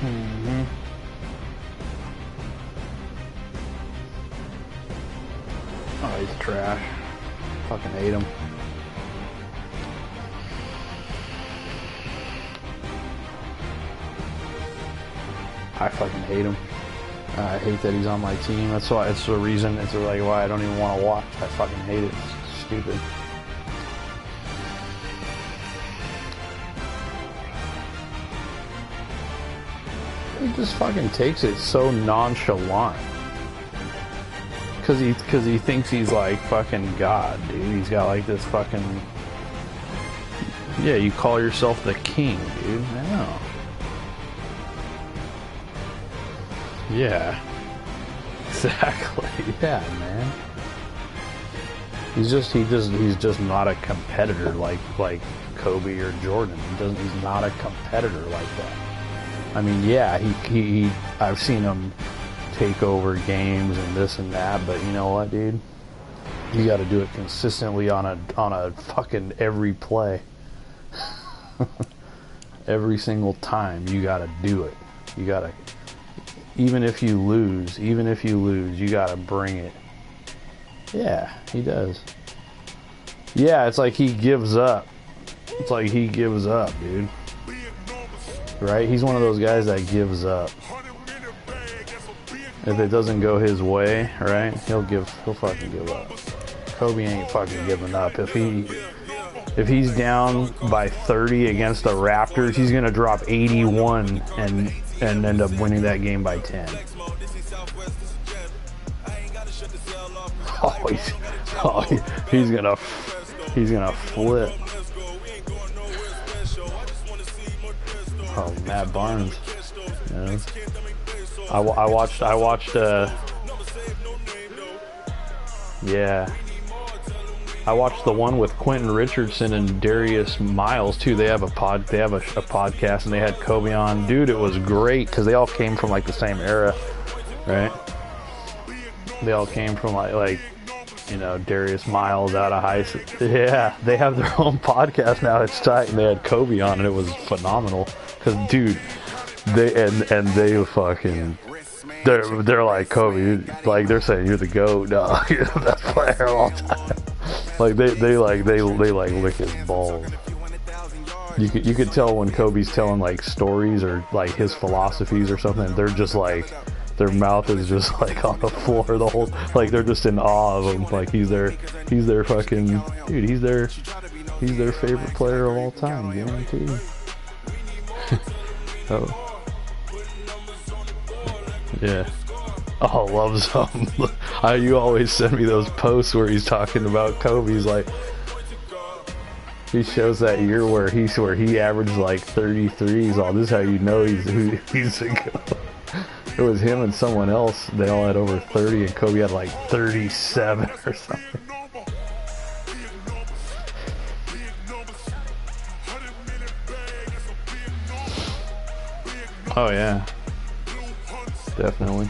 Mm-hmm. Oh, he's trash. Fucking hate him. I fucking hate him. I hate that he's on my team. That's why. It's the reason. It's like why I don't even want to watch. I fucking hate it. It's stupid. He just fucking takes it so nonchalant. Cause he thinks he's like fucking God, dude. He's got like this fucking. Yeah, you call yourself the king, dude. I know. Yeah. Exactly. Yeah, man. He's just not a competitor like Kobe or Jordan. He's not a competitor like that. I mean, yeah, he I've seen him take over games and this and that, but you know what, dude? You got to do it consistently on a fucking every play. Every single time you got to do it. You got to even if you lose, you got to bring it. Yeah, he does. Yeah, it's like he gives up. It's like he gives up, dude. Right? He's one of those guys that gives up. If it doesn't go his way, right? He'll fucking give up. Kobe ain't fucking giving up. If he's down by 30 against the Raptors, he's gonna drop 81 and end up winning that game by 10. He's gonna flip. Oh, Matt Barnes. Yeah. I watched. Yeah. I watched the one with Quentin Richardson and Darius Miles too. They have a podcast, and they had Kobe on. Dude, it was great because they all came from like the same era, right? They all came from like you know, Darius Miles out of high school. Yeah, they have their own podcast now. It's tight, and they had Kobe on, and it was phenomenal. Cause dude, they fucking. They're like Kobe, like they're saying you're the GOAT, dog. You're the best player of all time. Like they lick his balls. You could tell when Kobe's telling like stories or like his philosophies or something. They're just like their mouth is just like on the floor the whole. Like they're just in awe of him. Like he's their fucking dude. He's their favorite player of all time. Guaranteed. Oh. Yeah. Oh, loves him. You always send me those posts where he's talking about Kobe. He's like, he shows that year where he averaged like 33s. Oh, this is how you know he's a GOAT. It was him and someone else. They all had over 30, and Kobe had like 37 or something. Oh yeah. Definitely.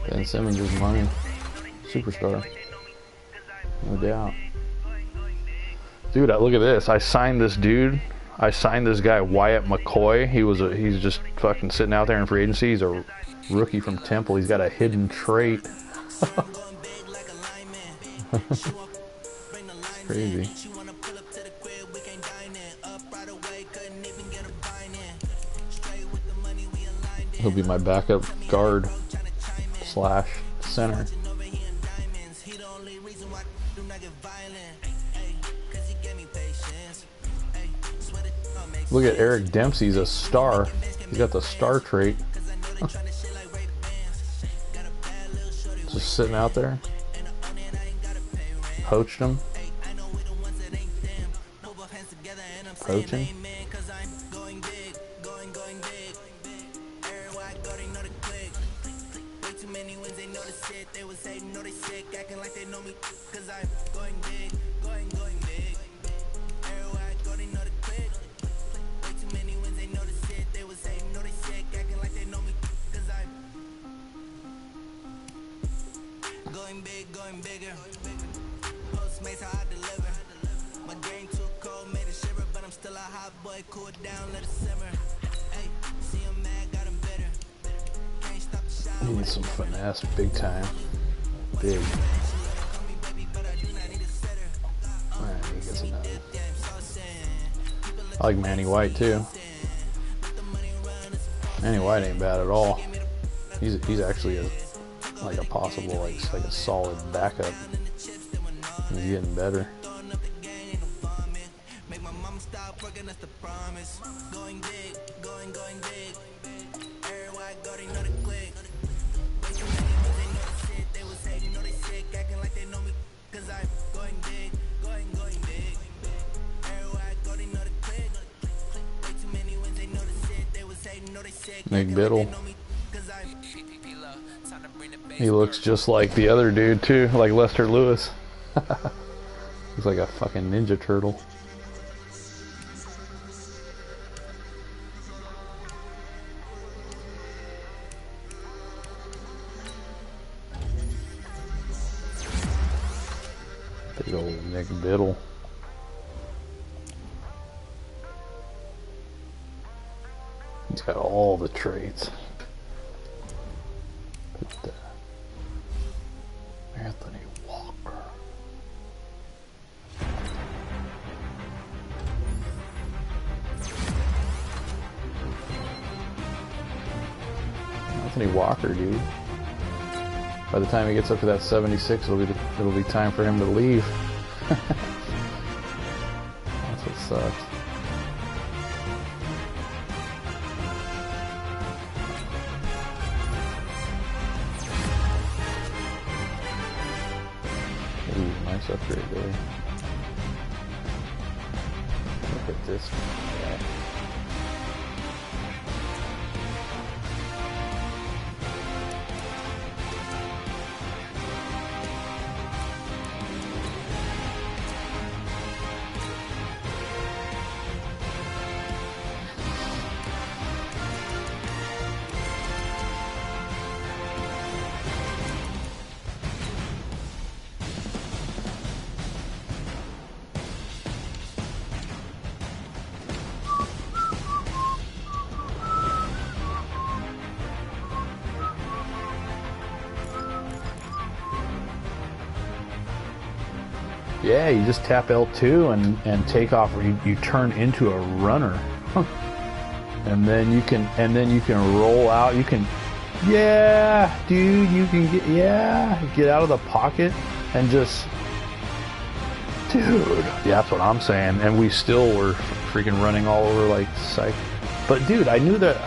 Ben Simmons is money. Superstar. No doubt. Dude, look at this. I signed this dude. I signed this guy, Wyatt McCoy. He's just fucking sitting out there in free agency. He's a rookie from Temple. He's got a hidden trait. Crazy. He'll be my backup guard / center. Look at Eric Dempsey's a star. He's got the star trait. Just sitting out there. Poached him. Poaching. He needs some finesse, big time. Big. Alright, he gets another. I like Manny White too. Manny White ain't bad at all. He's actually like a possible like a solid backup. He's getting better. Nick Biddle. He looks just like the other dude too, like Lester Lewis. Looks like a fucking Ninja Turtle. Big old Nick Biddle. He's got all the traits. Anthony Walker. Anthony Walker, dude. By the time he gets up to that 76, it'll be time for him to leave. That's what sucks. Nice upgrade there. Look at this. Yeah. Yeah, you just tap L2 and take off. You turn into a runner, and then you can roll out. You can, yeah, dude, you can get out of the pocket and just, dude. Yeah, that's what I'm saying. And we still were freaking running all over like psych. But dude, I knew that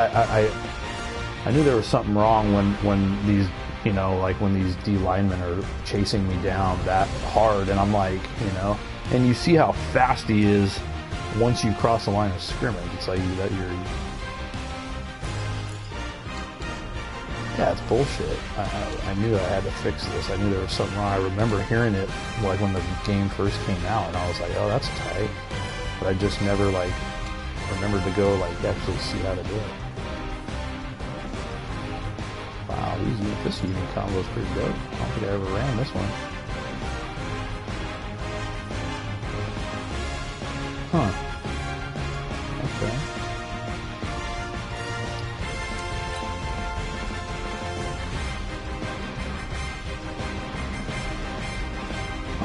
I knew there was something wrong when these. You know, like when these D linemen are chasing me down that hard, and I'm like, you know, and you see how fast he is once you cross the line of scrimmage. It's like that yeah, it's bullshit. I knew I had to fix this. I knew there was something wrong. I remember hearing it like when the game first came out, and I was like, oh, that's tight. But I just never like remembered to go like actually see how to do it. Wow, this unit combo is pretty dope. I don't think I ever ran this one. Huh. Okay.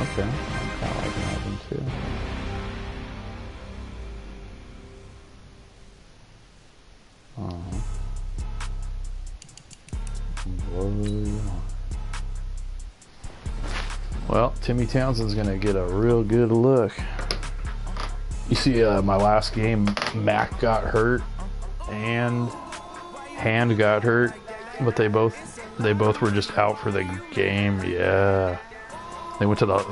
Okay. I'm kind of liking that one too. Well, Timmy Townsend's gonna get a real good look. You see, my last game, Mac got hurt and Hand got hurt, but they both were just out for the game. Yeah, they went to the.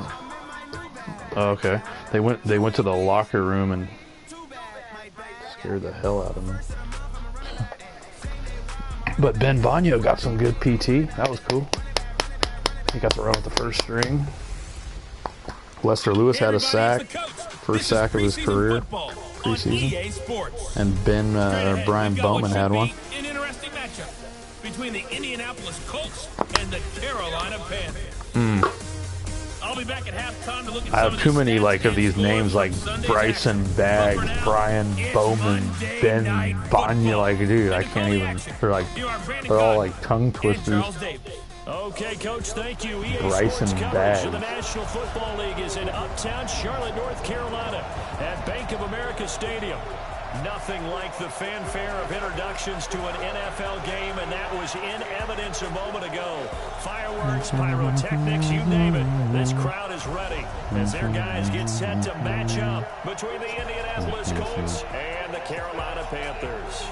Oh, okay, they went to the locker room and scared the hell out of me. But Ben Bagno got some good PT. That was cool. He got to run with the first string. Lester Lewis had a sack. First sack of his career. Preseason. And Brian Bowman had one. An interesting matchup between the Indianapolis Colts and the Carolina Panthers. I'll be back at halftime to look at I have too many like of these names like Bryson Baggs, Brian Bowman, Ben Banya. Like, dude, I can't even. They're all like tongue twisters. Okay, Coach, thank you. EA Bryson Sports coverage Baggs. of the National Football League is in Uptown Charlotte, North Carolina at Bank of America Stadium. Nothing like the fanfare of introductions to an NFL game, and that was in evidence a moment ago. Fireworks, pyrotechnics, you name it. This crowd is ready as their guys get set to match up between the Indianapolis Colts and the Carolina Panthers.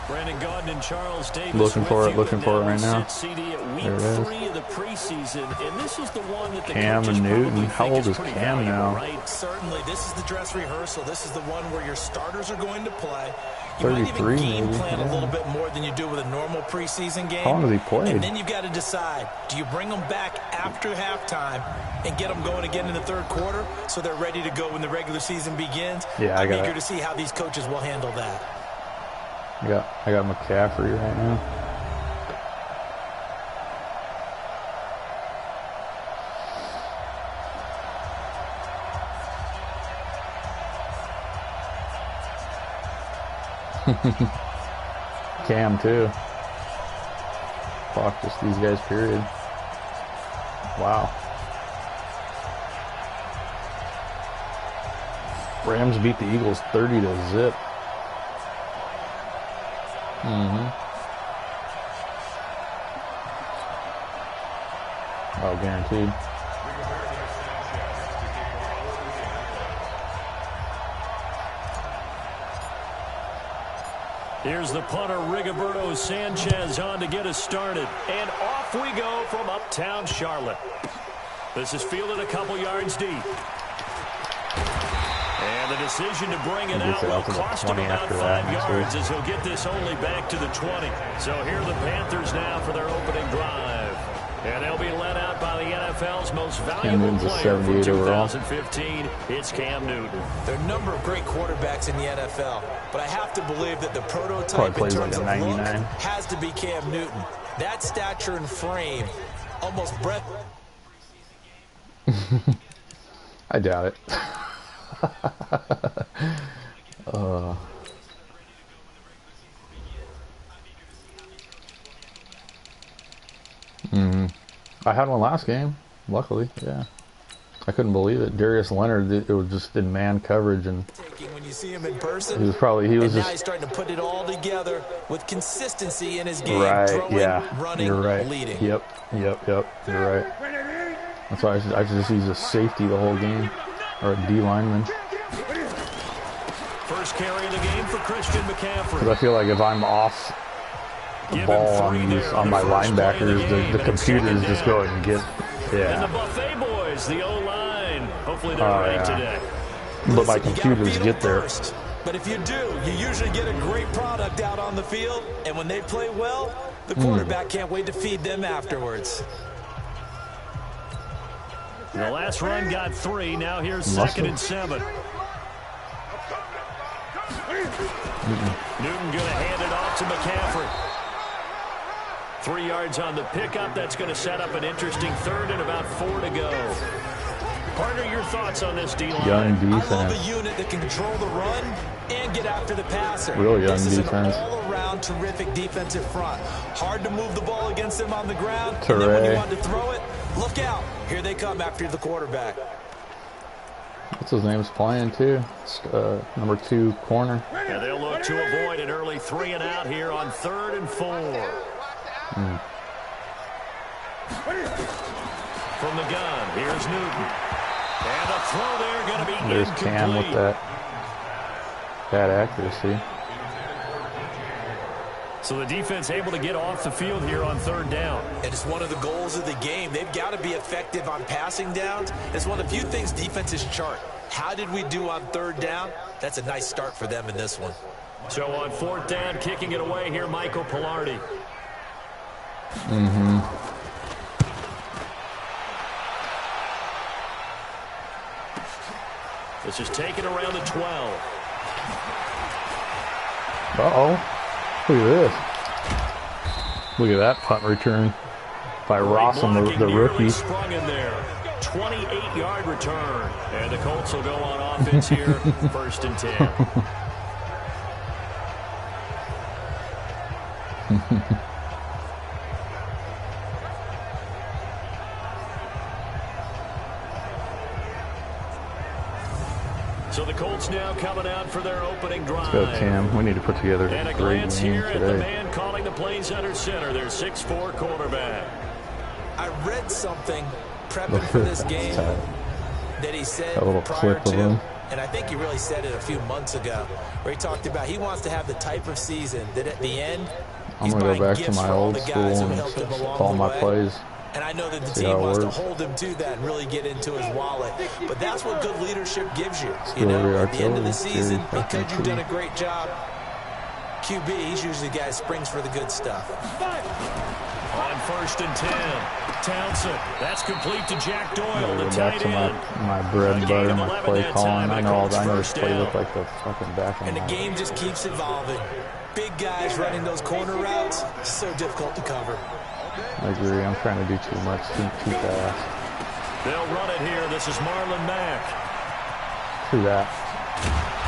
Brandon Gaudin and Charles Davis Looking for it right now. CD at week There it is. 3 of the preseason, and this is the one that the Cam coaches Newton. probably How think old is pretty Cam valuable, now? right? Certainly, this is the dress rehearsal. This is the one where your starters are going to play. You might even 33 game maybe. plan Yeah. a little bit more than you do with a normal preseason game. How long has he played? And then you've got to decide, do you bring them back after halftime and get them going again in the third quarter so they're ready to go when the regular season begins? Yeah, I'm eager to see how these coaches will handle that. I got McCaffrey right now. Cam too. Fuck, just these guys, period. Wow. Rams beat the Eagles 30-0. Oh, guaranteed. Here's the punter, Rigoberto Sanchez, on to get us started. And off we go from Uptown Charlotte. This is fielded a couple yards deep. And the decision to bring it out will cost him about 5 yards as he'll get this only back to the 20. So here are the Panthers now for their opening drive. And they'll be led out by the NFL's most valuable player for 2015. It's Cam Newton. There are a number of great quarterbacks in the NFL, but I have to believe that the prototype in terms of look has to be Cam Newton. That stature and frame, almost breath. I doubt it. I had one last game, luckily, yeah. I couldn't believe it. Darius Leonard, it was just in man coverage, and When you see him in person, he was now just he's starting to put it all together with consistency in his game. right. Throwing, Yeah, running, you're right. leading. Yep. You're right. That's why I just use a safety the whole game, or a D lineman. First carry of the game for Christian McCaffrey. Because I feel like if I'm off the ball on my linebackers, the computers just go and get, And the Buffet boys, the O-line. Hopefully they're right today. But my computers get there. But if you do, you usually get a great product out on the field. And when they play well, the quarterback can't wait to feed them afterwards. The last run got 3. Now here's 2nd and 7. Newton going to hand it off to McCaffrey. 3 yards on the pickup. That's going to set up an interesting 3rd and about 4 to go. Partner, your thoughts on this D-line? Young defense. I love a unit that can control the run and get after the passer. Real young this is defense. An all-around terrific defensive front. Hard to move the ball against them on the ground. Hooray. And then when you want to throw it, look out. Here they come after the quarterback. What's his name's playing too? Number 2 corner. And they'll look to avoid an early 3 and out here on 3rd and 4. From the gun, here's Newton. And a throw there going to be There's incomplete. Cam with that bad accuracy. So the defense able to get off the field here on 3rd down. And it's one of the goals of the game. They've got to be effective on passing downs. It's one of the few things defenses chart. How did we do on 3rd down? That's a nice start for them in this one. So on 4th down, kicking it away here, Michael Pilardi. This is taken around the 12. Uh-oh. Look at this. Look at that punt return. by Rossum, the rookie. Sprung in there. 28-yard return. And the Colts will go on offense here, 1st and 10. So the Colts now coming out for their opening drive. Let's go, Cam. We need to put together and a great glance game here today. at the man calling the plays under center, their 6'4" quarterback. I read something prepping for this game that he said a little prior clip of to, him. and I think he really said it a few months ago, where he talked about he wants to have the type of season that at the end, I'm going to go back to my old school and call my plays. And I know that the team wants to hold him to that and really get into his wallet. But that's what good leadership gives you. You know, at the end of the season, because you've done a great job, QB, he's usually the guy who springs for the good stuff. On 1st and 10, Townsend. That's complete to Jack Doyle, the back tight to end. my bread and butter, my play calling. I know this play look like the fucking back And the game just keeps evolving. Big guys running those corner routes, so difficult to cover. I agree. I'm trying to do too much, too fast. They'll run it here. This is Marlon Mack. Do that.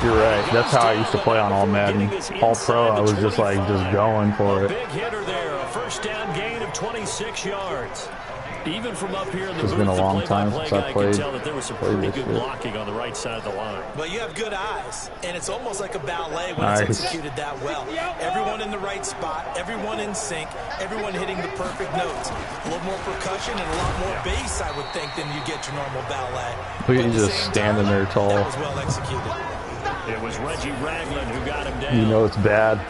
You're right. That's how I used to play on all Madden. All Pro, I was just going for it. Big hitter there. A 1st down gain of 26 yards. Even from up here in the booth, been a long time since I played. Could tell that there was some pretty good blocking on the right side of the line. Well, you have good eyes, and it's almost like a ballet when it's executed that well. Everyone in the right spot, everyone in sync, everyone hitting the perfect notes. A little more percussion and a lot more bass, I would think, than you get your normal ballet. Look at you just standing there tall. That was well executed. It was Reggie Ragland who got him down. You know it's bad.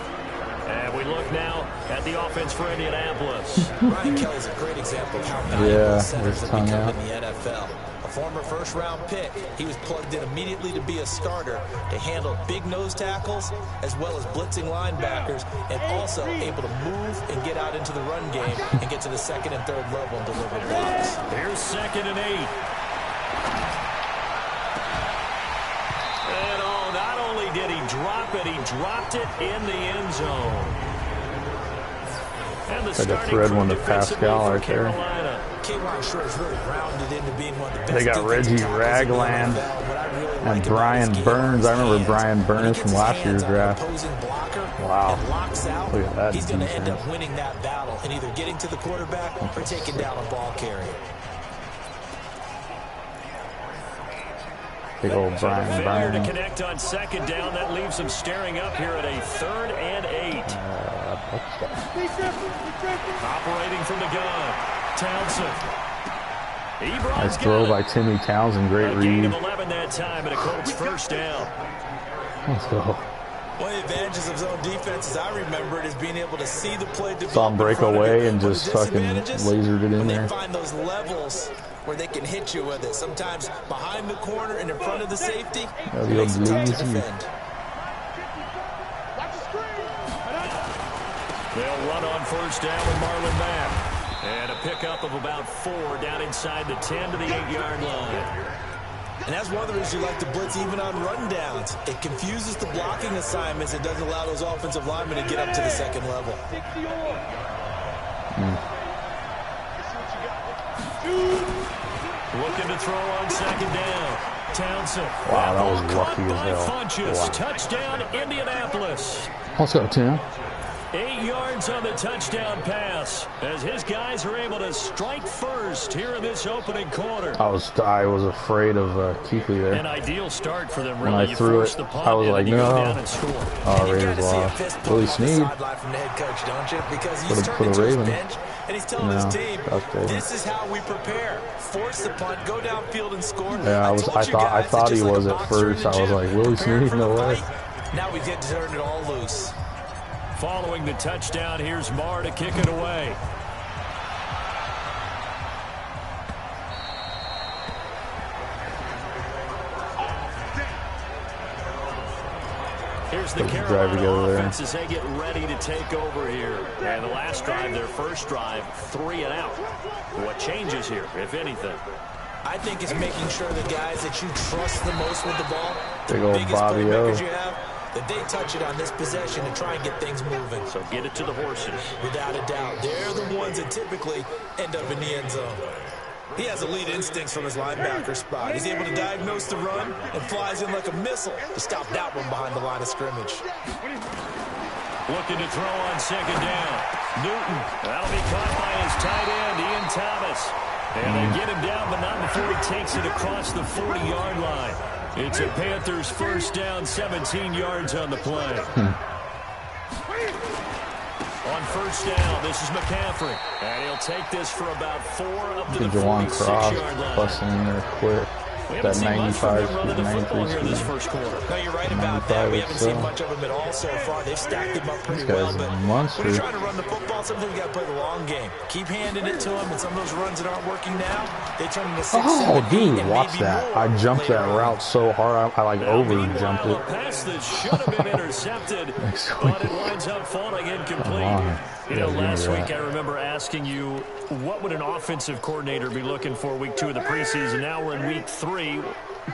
And we look now at the offense for Indianapolis. Ryan Kelly's a great example of how valuable centers have become in the NFL. A former 1st-round pick, he was plugged in immediately to be a starter to handle big nose tackles as well as blitzing linebackers, and also able to move and get out into the run game and get to the 2nd and 3rd level and deliver blocks. Here's 2nd and 8. And not only did he drop it, he dropped it in the end zone. And the thread one to Pascal right there. They got Reggie Ragland and Brian Burns. I remember Brian Burns from last year's draft. Wow. Look at that. He's going to end up winning that battle and either getting to the quarterback or taking down a ball carrier. Big old Brian Burns. Burns. To connect on 2nd down, that leaves him staring up here at a 3rd and 8. Operating from the gun, Townsend. Nice throw by Timmy Townsend. Great read. Gain of 11 that time, and a Colts 1st down. Let's go. One of the advantages of zone defense, as I remember it, is being able to see the play develop. Saw him break away and just fucking lasered it in there. They find those levels where they can hit you with it. Sometimes behind the corner and in front of the safety, it makes it tough to defend. They'll run on 1st down with Marlon Mack. And a pickup of about 4 down inside the 10 to the 8-yard line. And that's one of the reasons you like to blitz even on rundowns. It confuses the blocking assignments. It doesn't allow those offensive linemen to get up to the 2nd level. Looking to throw on 2nd down. Townsend. Wow, that was lucky as hell. Wow. Touchdown, Indianapolis. Let's go, Tim. 8 yards on the touchdown pass as his guys are able to strike first here in this opening quarter. I was afraid of Keekly there. An ideal start for them. Really. When I threw it, I was like, no. Oh, Ravens lost. Willie Snead. For the Ravens. And he's telling his team, this is how we prepare. Force the punt, go downfield and score. Yeah, I thought he was at first. I was like, Willie Snead, no way. Now we get to turn it all loose. Following the touchdown, here's Marr to kick it away. Here's the Carolina offense as they get ready to take over here. And the last drive, their first drive, 3 and out. What changes here, if anything? I think it's making sure the guys that you trust the most with the ball, big old Bobby O. You have, that they touch it on this possession to try and get things moving. So get it to the horses. Without a doubt, they're the ones that typically end up in the end zone. He has elite instincts from his linebacker spot. He's able to diagnose the run and flies in like a missile to stop that one behind the line of scrimmage. Looking to throw on second down. Newton. That'll be caught by his tight end, Ian Thomas. And they get him down, but not before he takes it across the 40-yard line. It's a Panthers first down, 17 yards on the play. On first down, this is McCaffrey. And he'll take this for about 4 up to the 46-yard line. Busting in there quick. That 95, 93 this first quarter. No, you're right about that. We haven't seen much of him at all so far. They've stacked him up pretty well. But when you're trying to run the football, sometimes you got to play the long game. Keep handing it to him, and some of those runs that aren't working now, they turn into 6, 7, 8, dude, and watch maybe that. more I jumped that route so hard, I like over-jumped A it. pass that should have been intercepted, but it winds up falling incomplete. You know, last week I remember asking you, what would an offensive coordinator be looking for week 2 of the preseason? Now we're in week 3.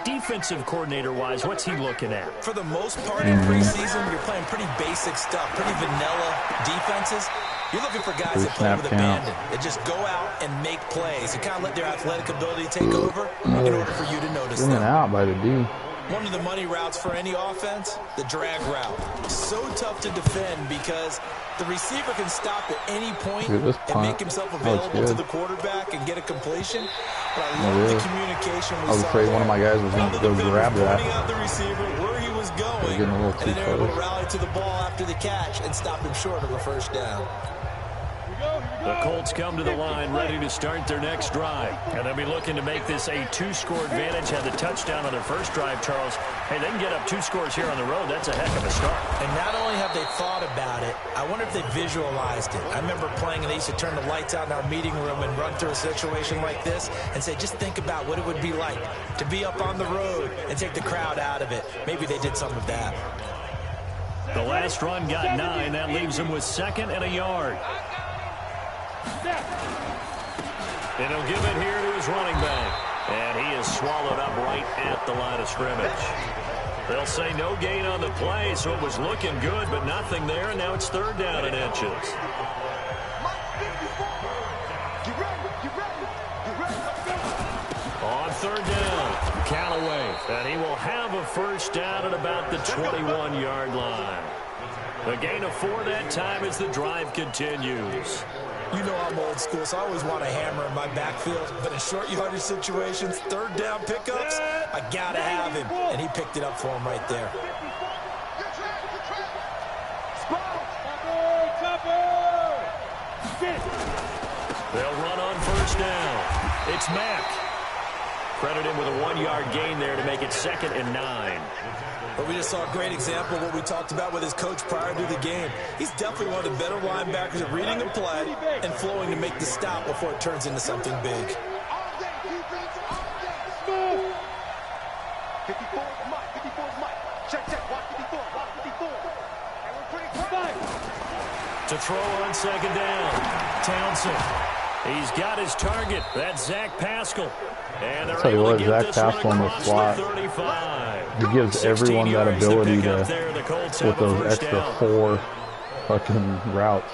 Defensive coordinator-wise, what's he looking at? For the most part in preseason, you're playing pretty basic stuff, pretty vanilla defenses. You're looking for guys that play with abandon, that just go out and make plays and kind of let their athletic ability take over in order for you to notice them. Out by the D. One of the money routes for any offense, the drag route. So tough to defend because the receiver can stop at any point and make himself available to the quarterback and get a completion. But I love the communication we saw. I was afraid one of my guys was going to go grab that. Pointing out the receiver where he was going, and then they're able to rally to the ball after the catch and stop him short of a first down. The Colts come to the line ready to start their next drive. And they'll be looking to make this a 2-score advantage. Had the touchdown on their first drive, Charles. Hey, they can get up 2 scores here on the road. That's a heck of a start. And not only have they thought about it, I wonder if they visualized it. I remember playing and they used to turn the lights out in our meeting room and run through a situation like this and say, just think about what it would be like to be up on the road and take the crowd out of it. Maybe they did some of that. The last run got 9. That leaves them with 2nd and a yard. And he'll give it here to his running back. And he is swallowed up right at the line of scrimmage. They'll say no gain on the play, so it was looking good, but nothing there, and now it's 3rd down and inches. On 3rd down, Callaway. And he will have a first down at about the 21-yard line. The gain of 4 that time as the drive continues. You know I'm old school, so I always want a hammer in my backfield. But in short yardage situations, 3rd down pickups, I got to have him. And he picked it up for him right there. They'll run on first down. It's Mack. Credit him with a 1-yard gain there to make it 2nd and 9. But we just saw a great example of what we talked about with his coach prior to the game. He's definitely one of the better linebackers at reading a play and flowing to make the stop before it turns into something big. To throw on 2nd down, Townsend. He's got his target. That's Zach Pascal. And they're able to get this one across the 35. He gives everyone that ability to, with those extra 4 fucking routes.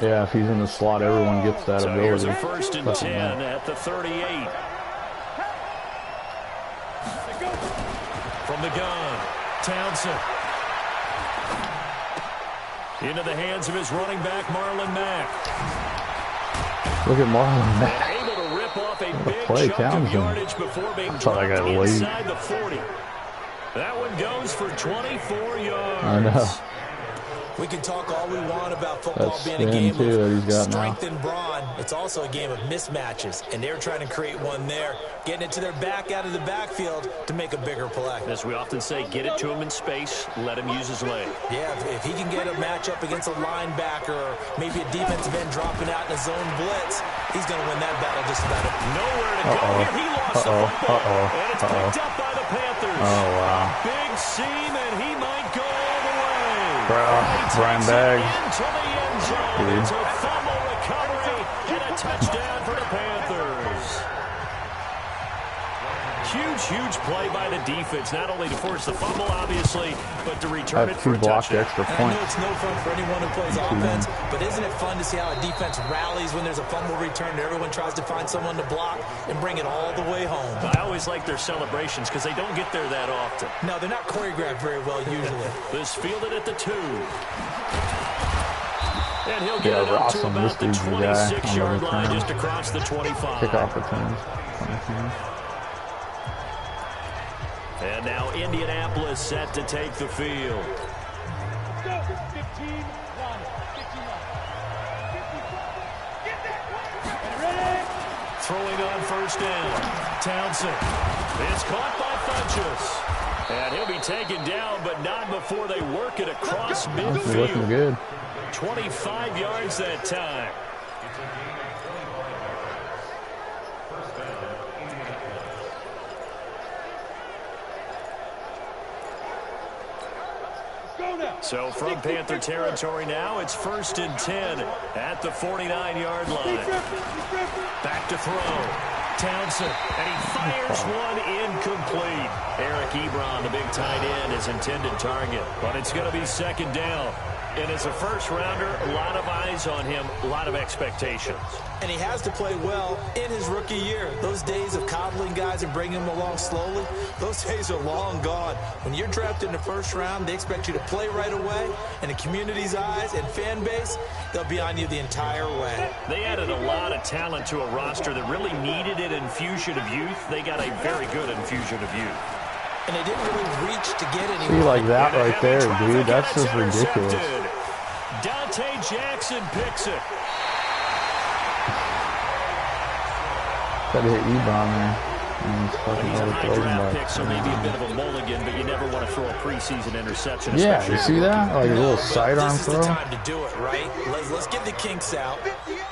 Yeah, if he's in the slot, everyone gets that ability. Here's a 1st and 10 at the 38. From the gun, Townsend. Into the hands of his running back, Marlon Mack. Look at Marlon Mack. And able to rip off a big play, chunk of yardage before being dropped inside the 40. That one goes for 24 yards. I know. We can talk all we want about football being a game of strength and brawn. It's also a game of mismatches, and they're trying to create one there, getting it to their back out of the backfield to make a bigger play. As we often say, get it to him in space, let him use his leg. Yeah, if he can get a matchup against a linebacker or maybe a defensive end dropping out in a zone blitz, he's going to win that battle just about it. Nowhere to go here. He lost the football, and it's picked up by the Panthers. Oh, wow. Big seam, and he might go all the way. Brian Baggs. It's a fumble recovery and a touchdown for the Panthers. Huge play by the defense, not only to force the fumble, obviously, but to return it for a touchdown. Extra points. I know it's no fun for anyone who plays offense, but isn't it fun to see how a defense rallies when there's a fumble return and everyone tries to find someone to block and bring it all the way home? I always like their celebrations because they don't get there that often. No, they're not choreographed very well usually. This fielded at the 2. And he'll get it up to about the 26-yard line, just across the 25. Kick off returns. And now Indianapolis set to take the field. Throwing on first down. Townsend. It's caught by Funchess. And he'll be taken down, but not before they work it across midfield. Looking good. 25 yards that time. So from Panther territory now, it's 1st and 10 at the 49-yard line. Back to throw. Townsend, and he fires one incomplete. Eric Ebron, the big tight end, his intended target. But it's going to be 2nd down. And as a first-rounder, a lot of eyes on him, a lot of expectations. And he has to play well in his rookie year. Those days of coddling guys and bringing them along slowly, those days are long gone. When you're drafted in the 1st round, they expect you to play right away. And the community's eyes and fan base, they'll be on you the entire way. They added a lot of talent to a roster that really needed an infusion of youth. They got a very good infusion of youth. And they didn't really reach to get anyone. See, like that right there, dude. That's just ridiculous. Dante Jackson picks it. Gotta hit Ebron there. He's a high draft pick, so maybe a bit of a mulligan, but you never want to throw a preseason interception. Yeah, you see that? Like a little sidearm throw. This is the time to do it, right? Let's get the kinks out.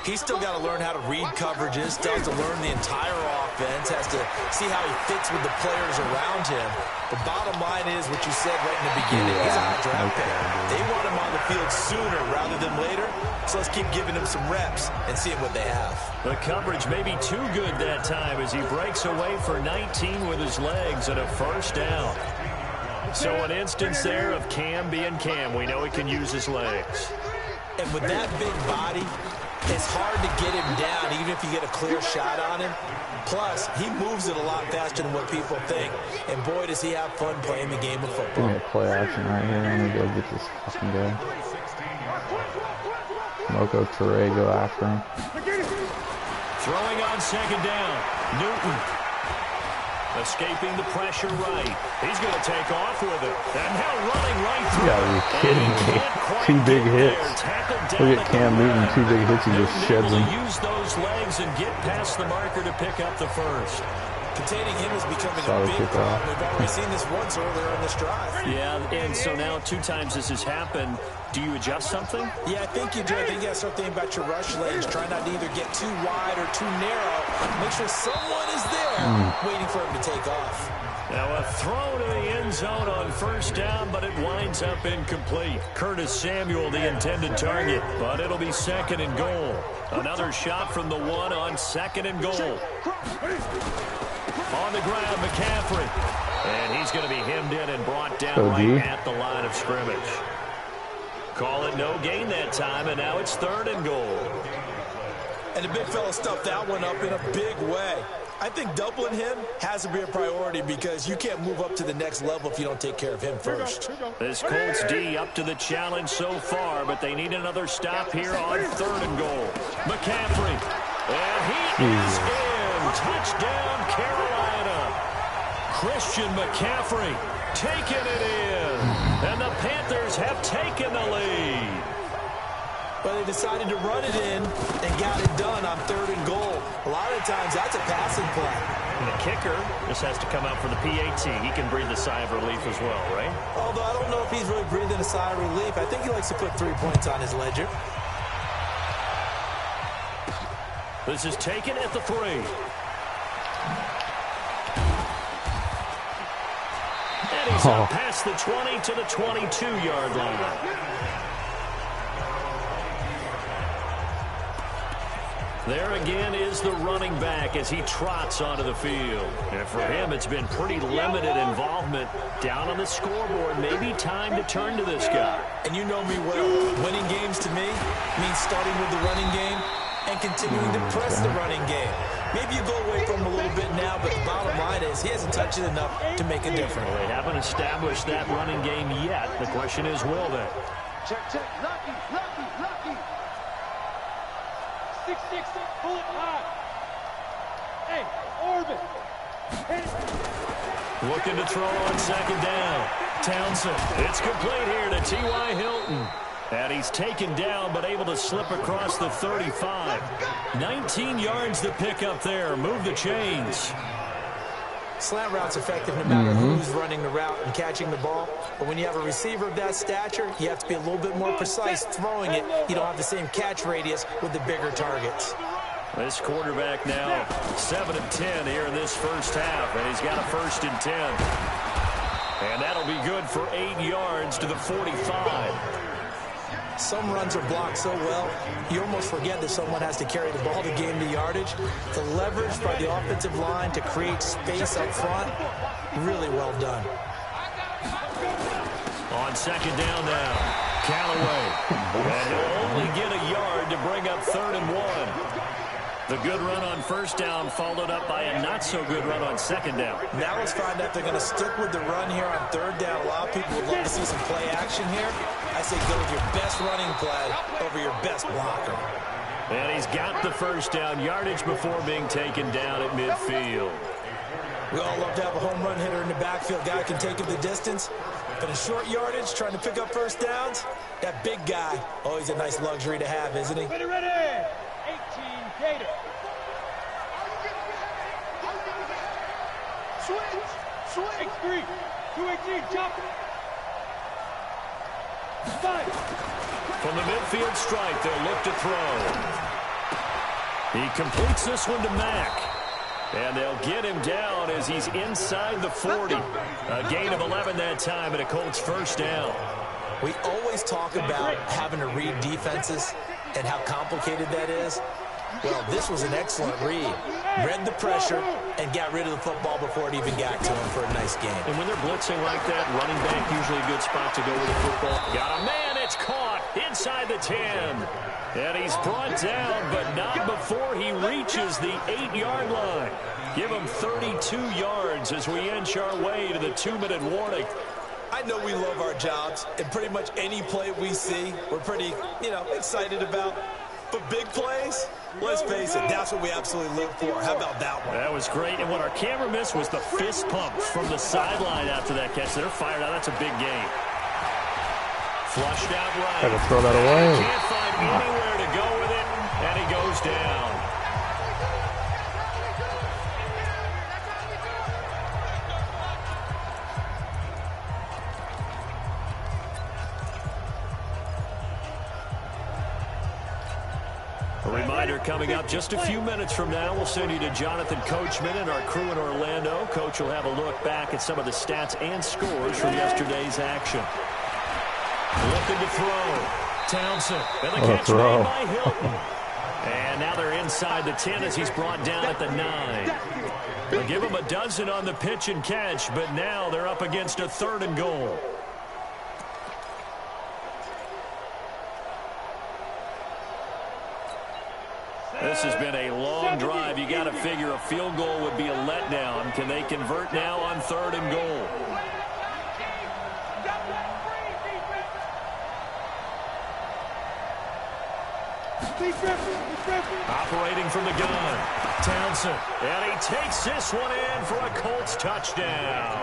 He's still got to learn how to read coverages, still has to learn the entire offense, has to see how he fits with the players around him. The bottom line is what you said right in the beginning. He's a high draft pick. They want him on the field sooner rather than later, so let's keep giving him some reps and seeing what they have. The coverage may be too good that time as he breaks away for 19 with his legs and a 1st down. So an instance there of Cam being Cam. We know he can use his legs. And with that big body, it's hard to get him down even if you get a clear shot on him. Plus, he moves it a lot faster than what people think. And boy, does he have fun playing the game of football. Give me a play action right here. I'm going to go get this fucking guy. Moko Toure, go after him. Throwing on 2nd down. Newton. Escaping the pressure right. He's going to take off with it. And now running right through. You gotta be kidding me. 2 big hits. Look at Cam Newton, 2 big hits, he just sheds them. Use those legs and get past the marker to pick up the 1st. Containing him is becoming a big problem. We've already seen this once earlier in this drive. Yeah, and so now 2 times this has happened. Do you adjust something? Yeah, I think you do. I think you got to start thinking about your rush lanes. Try not to either get too wide or too narrow. Make sure someone is there waiting for him to take off. Now a throw to the end zone on 1st down, but it winds up incomplete. Curtis Samuel, the intended target, but it'll be 2nd and goal. Another shot from the 1 on 2nd and goal. On the ground, McCaffrey. And he's going to be hemmed in and brought down right at the line of scrimmage. Call it no gain that time, and now it's 3rd and goal. And the big fella stuffed that one up in a big way. I think doubling him has to be a priority because you can't move up to the next level if you don't take care of him first. This Colts D up to the challenge so far, but they need another stop here on 3rd and goal. McCaffrey. And he is in. Touchdown, Carolina. Christian McCaffrey taking it in. And the Panthers have taken the lead. But they decided to run it in and got it done on 3rd and goal. A lot of times that's a passing play. And the kicker just has to come out for the PAT. He can breathe a sigh of relief as well, right? Although I don't know if he's really breathing a sigh of relief. I think he likes to put 3 points on his ledger. This is taken at the 3. And he's up past the 20 to the 22-yard line. There again is the running back as he trots onto the field. And for him, it's been pretty limited involvement down on the scoreboard. Maybe time to turn to this guy. And you know me well. Winning games to me means starting with the running game and continuing to press the running game. Maybe you go away from him a little bit now, but the bottom line is he hasn't touched it enough to make a difference. Well, they haven't established that running game yet. The question is, will they? Check. Lucky. 6-6, pull it high. Hey, orbit. Hit it. Looking to throw on second down. Townsend. It's complete here to T.Y. Hilton. And he's taken down, but able to slip across the 35. 19 yards to pick up there. Move the chains. Slant route's effective no matter who's running the route and catching the ball. But when you have a receiver of that stature, you have to be a little bit more precise throwing it. You don't have the same catch radius with the bigger targets. This quarterback now 7 of 10 here in this first half, and he's got a 1st and 10. And that'll be good for 8 yards to the 45. Some runs are blocked so well, you almost forget that someone has to carry the ball to gain the yardage. The leverage by the offensive line to create space up front, really well done. On second down now, Callaway. And he'll only get a yard to bring up 3rd and 1. The good run on first down followed up by a not-so-good run on second down. Now let's find out if they're going to stick with the run here on 3rd down. A lot of people would love to see some play action here. I say go with your best running play over your best blocker. And he's got the first down yardage before being taken down at midfield. We all love to have a home run hitter in the backfield. Guy can take him the distance. But in short yardage, trying to pick up first downs, that big guy, always a nice luxury to have, isn't he? Ready. 18 Gator. Switch. X3. 218. Jump. 5. From the midfield strike, they'll look to throw. He completes this one to Mack. And they'll get him down as he's inside the 40. A gain of 11 that time and a Colts first down. We always talk about having to read defenses and how complicated that is. Well, this was an excellent read. Read the pressure and got rid of the football before it even got to him for a nice game. And when they're blitzing like that, running back usually a good spot to go with the football. Got a man, it's caught inside the 10. And he's brought down, but not before he reaches the 8-yard line. Give him 32 yards as we inch our way to the 2-minute warning. I know we love our jobs, and pretty much any play we see, we're pretty, excited about. But big plays, let's face it, that's what we absolutely live for. How about that one? That was great, and what our camera missed was the fist pump from the sideline after that catch. They're fired out. That's a big game. Flushed out right. Got to throw that away. Can't find anywhere to go with it, and he goes down. A reminder coming up just a few minutes from now, we'll send you to Jonathan Coachman and our crew in Orlando. Coach will have a look back at some of the stats and scores from yesterday's action. Looking to throw. Townsend. And the catch made by Hilton. And now they're inside the 10 as he's brought down at the 9. They'll give him a dozen on the pitch and catch, but now they're up against a 3rd and goal. This has been a long drive. You got to figure a field goal would be a letdown. Can they convert now on 3rd and goal? Operating from the gun, Townsend, and he takes this one in for a Colts touchdown.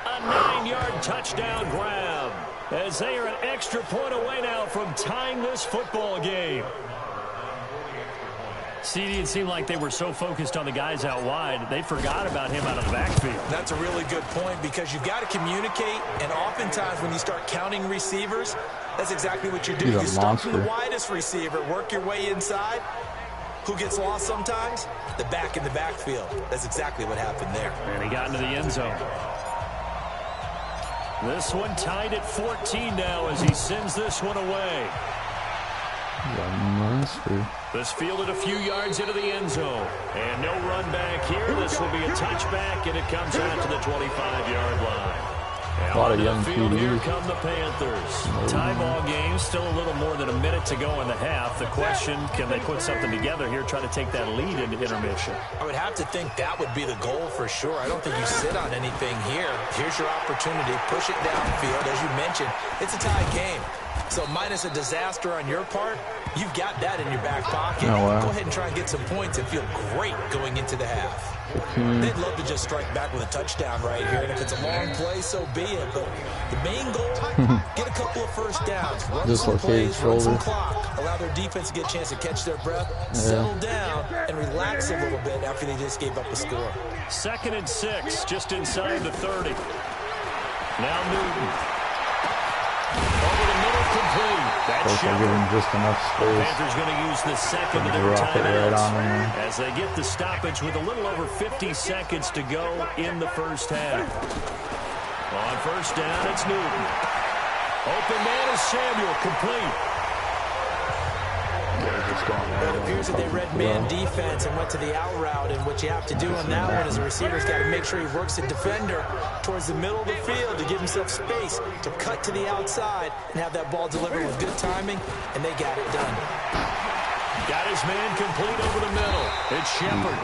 A 9-yard touchdown grab as they are an extra point away now from tying this football game. CD, it seemed like they were so focused on the guys out wide, they forgot about him out of the backfield. That's a really good point because you've got to communicate, and oftentimes when you start counting receivers, that's exactly what you do. You start from the widest receiver, work your way inside. Who gets lost sometimes? The back in the backfield. That's exactly what happened there. And he got into the end zone. This one tied at 14 now as he sends this one away. defense. This fielded a few yards into the end zone. And no run back here. This will be a touchback, and it comes out to the 25-yard line. A lot of young QBs. Here come the Panthers. Tie ball game, still a little more than a minute to go in the half. The question, can they put something together here, try to take that lead into intermission? I would have to think that would be the goal for sure. I don't think you sit on anything here. Here's your opportunity. Push it downfield. As you mentioned, it's a tie game. So minus a disaster on your part, you've got that in your back pocket. Oh, wow. Go ahead and try and get some points and feel great going into the half. They'd love to just strike back with a touchdown right here. And if it's a long play, so be it. But the main goal, get a couple of first downs. Run some plays, run some clock. Allow their defense to get a chance to catch their breath, settle down, and relax a little bit after they just gave up a score. 2nd and 6, just inside the 30. Now Newton. Over the middle, complete. That's give him just enough space. Panthers going to use the second of their timeouts as they get the stoppage with a little over 50 seconds to go in the first half. On first down, it's Newton. Open man is Samuel, complete. Well, it appears that they read man defense and went to the out route, and what you have to do on that one is the receiver's got to make sure he works the defender towards the middle of the field to give himself space to cut to the outside and have that ball delivered with good timing, and they got it done. Got his man complete over the middle. It's Shepard.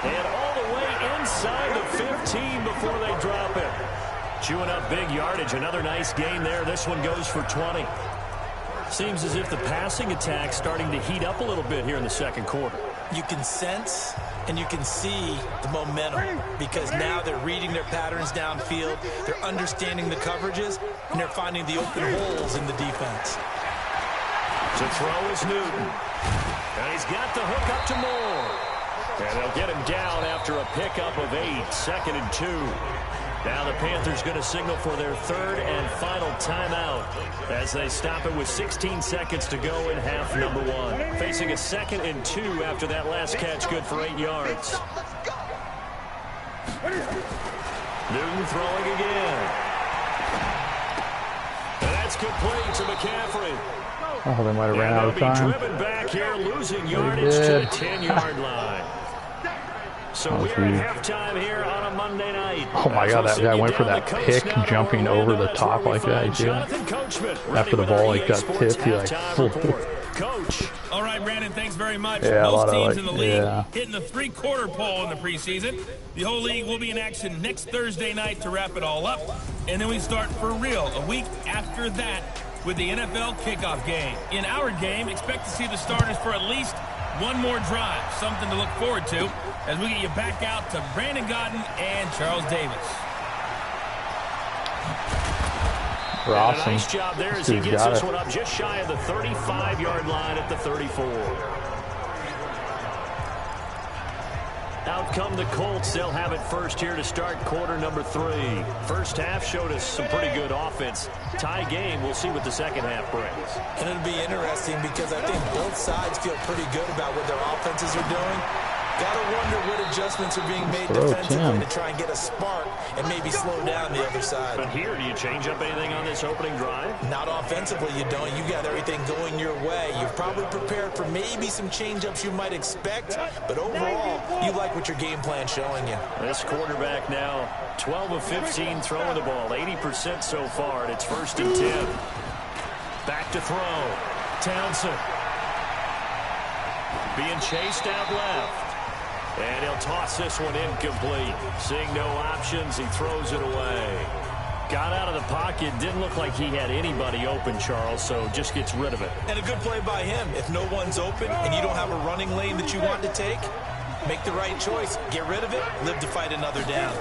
And all the way inside the 15 before they drop it. Chewing up big yardage. Another nice gain there. This one goes for 20. Seems as if the passing attack's starting to heat up a little bit here in the second quarter. You can sense and you can see the momentum because now they're reading their patterns downfield, they're understanding the coverages, and they're finding the open holes in the defense. To throw is Newton. And he's got the hook up to Moore. And they'll get him down after a pickup of 8, 2nd and 2. Now the Panthers going to signal for their third and final timeout as they stop it with 16 seconds to go in half number 1. Facing a 2nd and 2 after that last catch, good for 8 yards. Newton throwing again. And that's complete to McCaffrey. Oh, they might have ran out of time. Driven back here, losing yardage to the 10-yard line. So we're at halftime here on a Monday night. Oh my God, that guy went for that pick, jumping over the top like that. After the ball like got tipped, he like Coach. All right, Brandon, thanks very much. Yeah, most teams in the league hitting the three-quarter pole in the preseason. The whole league will be in action next Thursday night to wrap it all up. And then we start for real a week after that with the NFL kickoff game. In our game, expect to see the starters for at least one more drive, something to look forward to as we get you back out to Brandon Godden and Charles Davis. Awesome. Nice job there as he gets this one up just shy of the 35-yard line at the 34. Out come the Colts. They'll have it first here to start quarter number 3. First half showed us some pretty good offense. Tie game. We'll see what the second half brings. And it'll be interesting because I think both sides feel pretty good about what their offenses are doing. Gotta wonder what adjustments are being made defensively to try and get a spark and maybe slow down the other side. But here, do you change up anything on this opening drive? Not offensively, you don't. You got everything going your way. You've probably prepared for maybe some change-ups you might expect, but overall, you like what your game plan's showing you. This quarterback now, 12 of 15 throwing the ball, 80% so far, and it's 1st and 10. Back to throw. Townsend. Being chased out left. And he'll toss this one incomplete. Seeing no options, he throws it away. Got out of the pocket. Didn't look like he had anybody open, Charles, so just gets rid of it. And a good play by him. If no one's open and you don't have a running lane that you want to take, make the right choice. Get rid of it. Live to fight another down.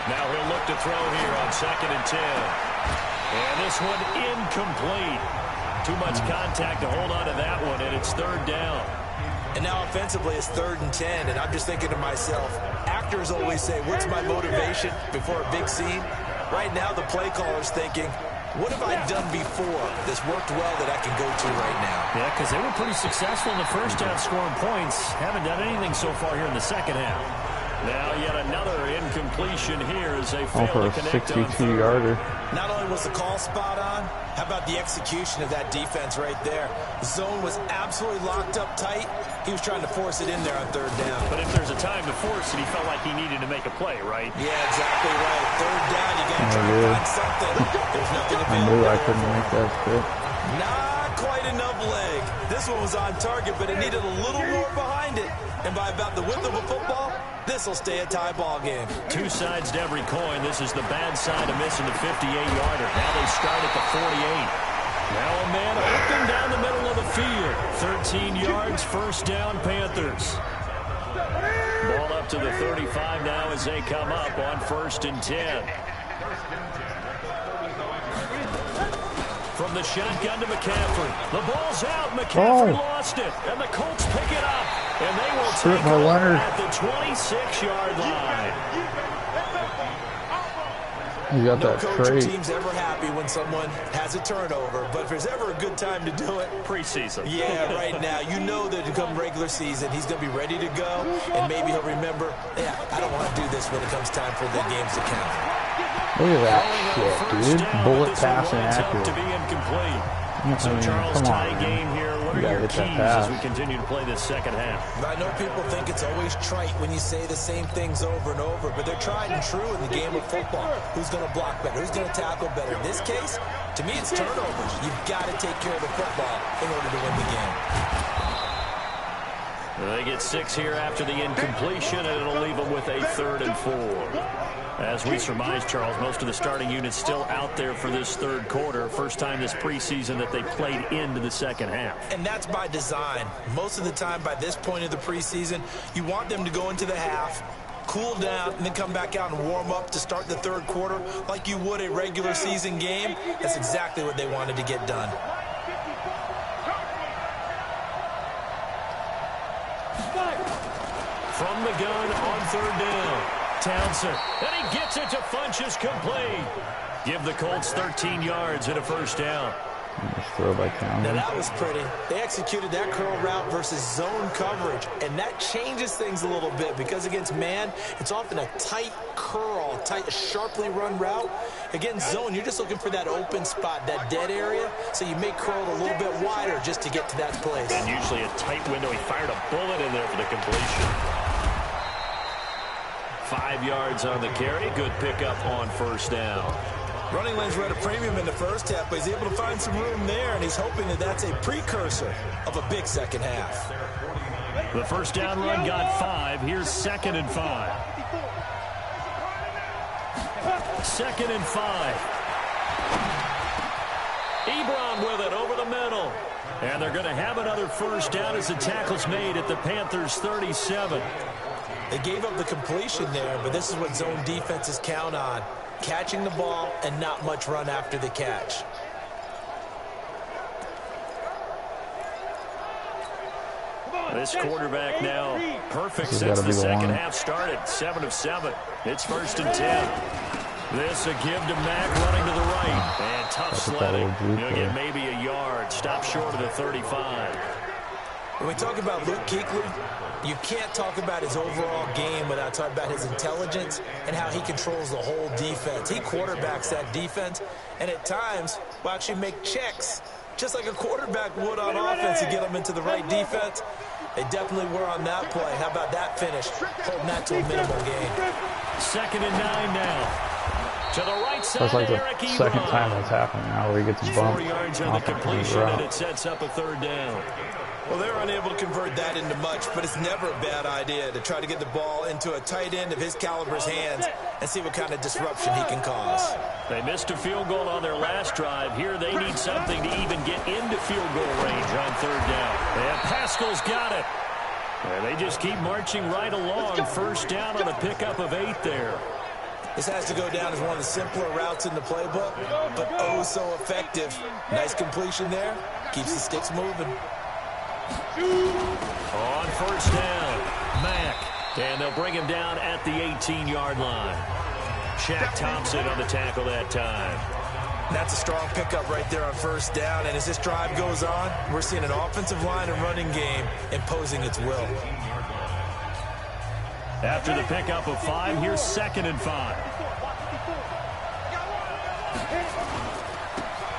Now he'll look to throw here on 2nd and 10. And this one incomplete. Too much contact to hold on to that one, and it's 3rd down. And now offensively it's 3rd and 10, and I'm just thinking to myself, actors always say, what's my motivation before a big scene? Right now the play caller's thinking, what have I done before that's worked well that I can go to right now? Yeah, because they were pretty successful in the first half scoring points. Haven't done anything so far here in the second half. Now yet another incompletion here as they Oh, fail for to a connect on 62-yarder. Not only was the call spot on, how about the execution of that defense right there? The zone was absolutely locked up tight. He was trying to force it in there on third down. But if there's a time to force it, he felt like he needed to make a play, right? Yeah, exactly right. Third down, you got to try to find something. There's nothing I knew available. I couldn't make that fit. Not quite enough leg. This one was on target, but it needed a little more behind it. And by about the width of a football, this will stay a tie ball game. Two sides to every coin. This is the bad side of missing the 58-yarder. Now they start at the 48. Now a man open down the middle of the field. 13 yards, first down, Panthers. Ball up to the 35 now as they come up on 1st and 10. From the shotgun to McCaffrey. The ball's out. McCaffrey lost it. And the Colts pick it up. And they will take it at the 26-yard line. You got No that coach or trait. team's ever happy when someone has a turnover, but if there's ever a good time to do it, Preseason. yeah, right now. You know that come regular season, he's going to be ready to go, and maybe he'll remember, yeah, I don't want to do this when it comes time for the games to count. Look at that shit, dude. Bullet pass inaccurate. To be incomplete. So I mean, Charles, come tie on, game here. What You are gotta your hit that keys pass. as we continue to play this second half? I know people think it's always trite when you say the same things over and over, but they're tried and true in the game of football. Who's going to block better? Who's going to tackle better? In this case, to me, it's turnovers. You've got to take care of the football in order to win the game. They get 6 here after the incompletion, and it'll leave them with a 3rd and 4. As we surmise, Charles, most of the starting units still out there for this third quarter. First time this preseason that they played into the second half. And that's by design. Most of the time by this point of the preseason, you want them to go into the half, cool down, and then come back out and warm up to start the third quarter like you would a regular season game. That's exactly what they wanted to get done. From the gun on 3rd down. Townsend. And he gets it to Funchess complete. Give the Colts 13 yards and a first down. Just throw by Now Townsend. that was pretty. They executed that curl route versus zone coverage, and that changes things a little bit because against man, it's often a tight curl, tight, sharply run route. Against zone, you're just looking for that open spot, that dead area, so you make curl a little bit wider just to get to that place. And usually a tight window. He fired a bullet in there for the completion. 5 yards on the carry. Good pickup on first down. Running lanes were at a premium in the first half, but he's able to find some room there, and he's hoping that that's a precursor of a big second half. The first down run got 5. Here's 2nd and 5. 2nd and 5. Ebron with it over the middle. And they're going to have another first down as the tackle's made at the Panthers' 37. They gave up the completion there, but this is what zone defenses count on. Catching the ball and not much run after the catch. This quarterback now perfect since the second half started. 7 of 7. It's 1st and 10. This a give to Mack running to the right. And tough sledding. He'll get maybe a yard. Stop short of the 35. When we talk about Luke Kuechly, you can't talk about his overall game without talking about his intelligence and how he controls the whole defense. He quarterbacks that defense, and at times will actually make checks, just like a quarterback would on offense to get them into the right defense. They definitely were on that play. How about that finish? Holding that to a minimal gain. 2nd and 9 now. To the right side. That's like the Eric second Ebron. time that's happened now where he gets bumped 4 yards on the off of his completion, and route. it sets up a 3rd down. Well, they're unable to convert that into much, but it's never a bad idea to try to get the ball into a tight end of his caliber's hands and see what kind of disruption he can cause. They missed a field goal on their last drive. Here they need something to even get into field goal range on 3rd down. And Pascal's got it. And they just keep marching right along. First down on a pickup of 8 there. This has to go down as one of the simpler routes in the playbook, but oh so effective. Nice completion there. Keeps the sticks moving. On first down, Mack. And they'll bring him down at the 18-yard line. Shaq Thompson on the tackle that time. That's a strong pickup right there on first down, and as this drive goes on, we're seeing an offensive line and running game imposing its will. After the pickup of 5, here's 2nd and 5.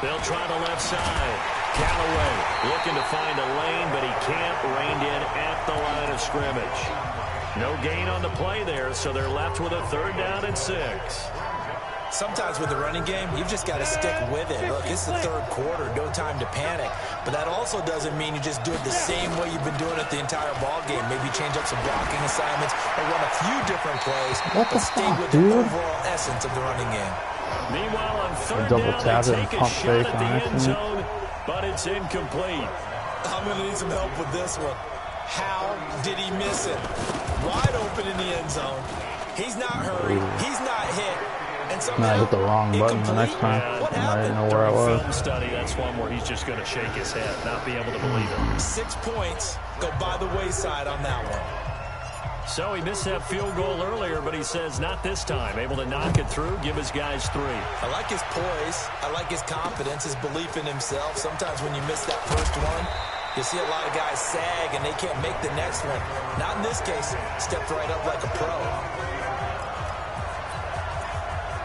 They'll try the left side. Callaway looking to find a lane, but he can't. Reined in at the line of scrimmage. No gain on the play there, so they're left with a 3rd down and 6. Sometimes with the running game, you've just got to stick with it. Look, it's the 3rd quarter, no time to panic. But that also doesn't mean you just do it the same way you've been doing it the entire ball game. Maybe change up some blocking assignments or run a few different plays, but stay with the overall essence of the running game. Meanwhile, on 3rd down, they take a shot at the end zone, but it's incomplete. I'm going to need some help with this one. How did he miss it? Wide open in the end zone. He's not hurried. He's not hit. And somehow, I hit the wrong button the next time. I didn't know where I was. Film study, that's one where he's just going to shake his head, not be able to believe it. 6 points go by the wayside on that one. So he missed that field goal earlier, but he says not this time. Able to knock it through, give his guys 3. I like his poise. I like his confidence, his belief in himself. Sometimes when you miss that first one, you see a lot of guys sag and they can't make the next one. Not in this case. Stepped right up like a pro.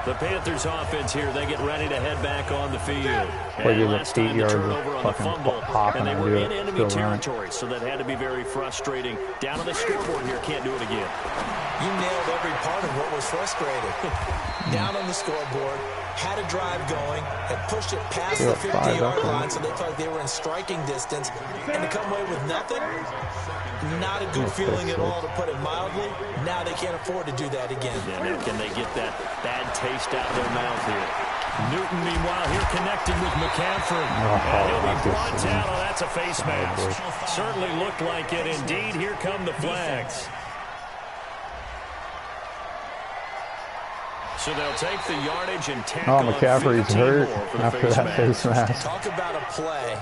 The Panthers offense here, they get ready to head back on the field. Well, you last get 8 time the yards turnover of on the fucking fumble, hop and they and were do in it. enemy Still running. territory, so that had to be very frustrating. Down on the scoreboard here, can't do it again. You nailed every part of what was frustrating. Down on the scoreboard, had a drive going, had pushed it past the 50-yard line, so they felt like they were in striking distance, and to come away with nothing, not a good feeling at all, to put it mildly. Now they can't afford to do that again. Yeah, now can they get that bad taste out of their mouth here? Newton, meanwhile, here connected with McCaffrey. And he'll be brought down. Oh, that's a face mask. Certainly looked like it. Indeed, here come the flags. So they'll take the yardage and tackle. Oh, McCaffrey's hurt after that face mask. Talk about a play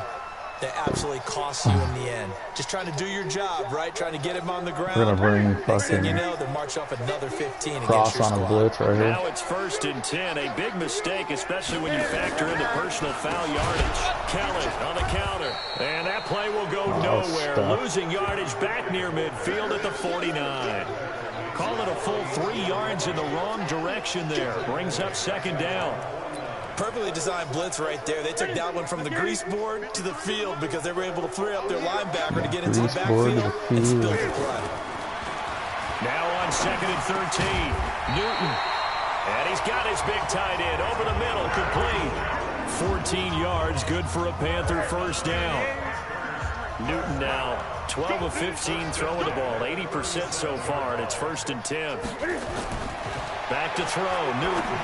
that absolutely costs you in the end. Just trying to do your job, right? Trying to get him on the ground. We're gonna bring Next thing fucking you know, they'll march off another 15 cross against your on a squad. blitz right here. Now it's 1st and 10. A big mistake, especially when you factor in the personal foul yardage. Kelly on the counter. And that play will go nowhere. Stuff. Losing yardage back near midfield at the 49. Call it a full 3 yards in the wrong direction there. Brings up 2nd down. Perfectly designed blitz right there. They took that one from the grease board to the field because they were able to free up their linebacker to get into the backfield and spill the play. Now on 2nd and 13. Newton. And he's got his big tight end over the middle, complete. 14 yards, good for a Panther 1st down. Newton now 12 of 15 throwing the ball, 80% so far, and it's 1st and 10. Back to throw, Newton.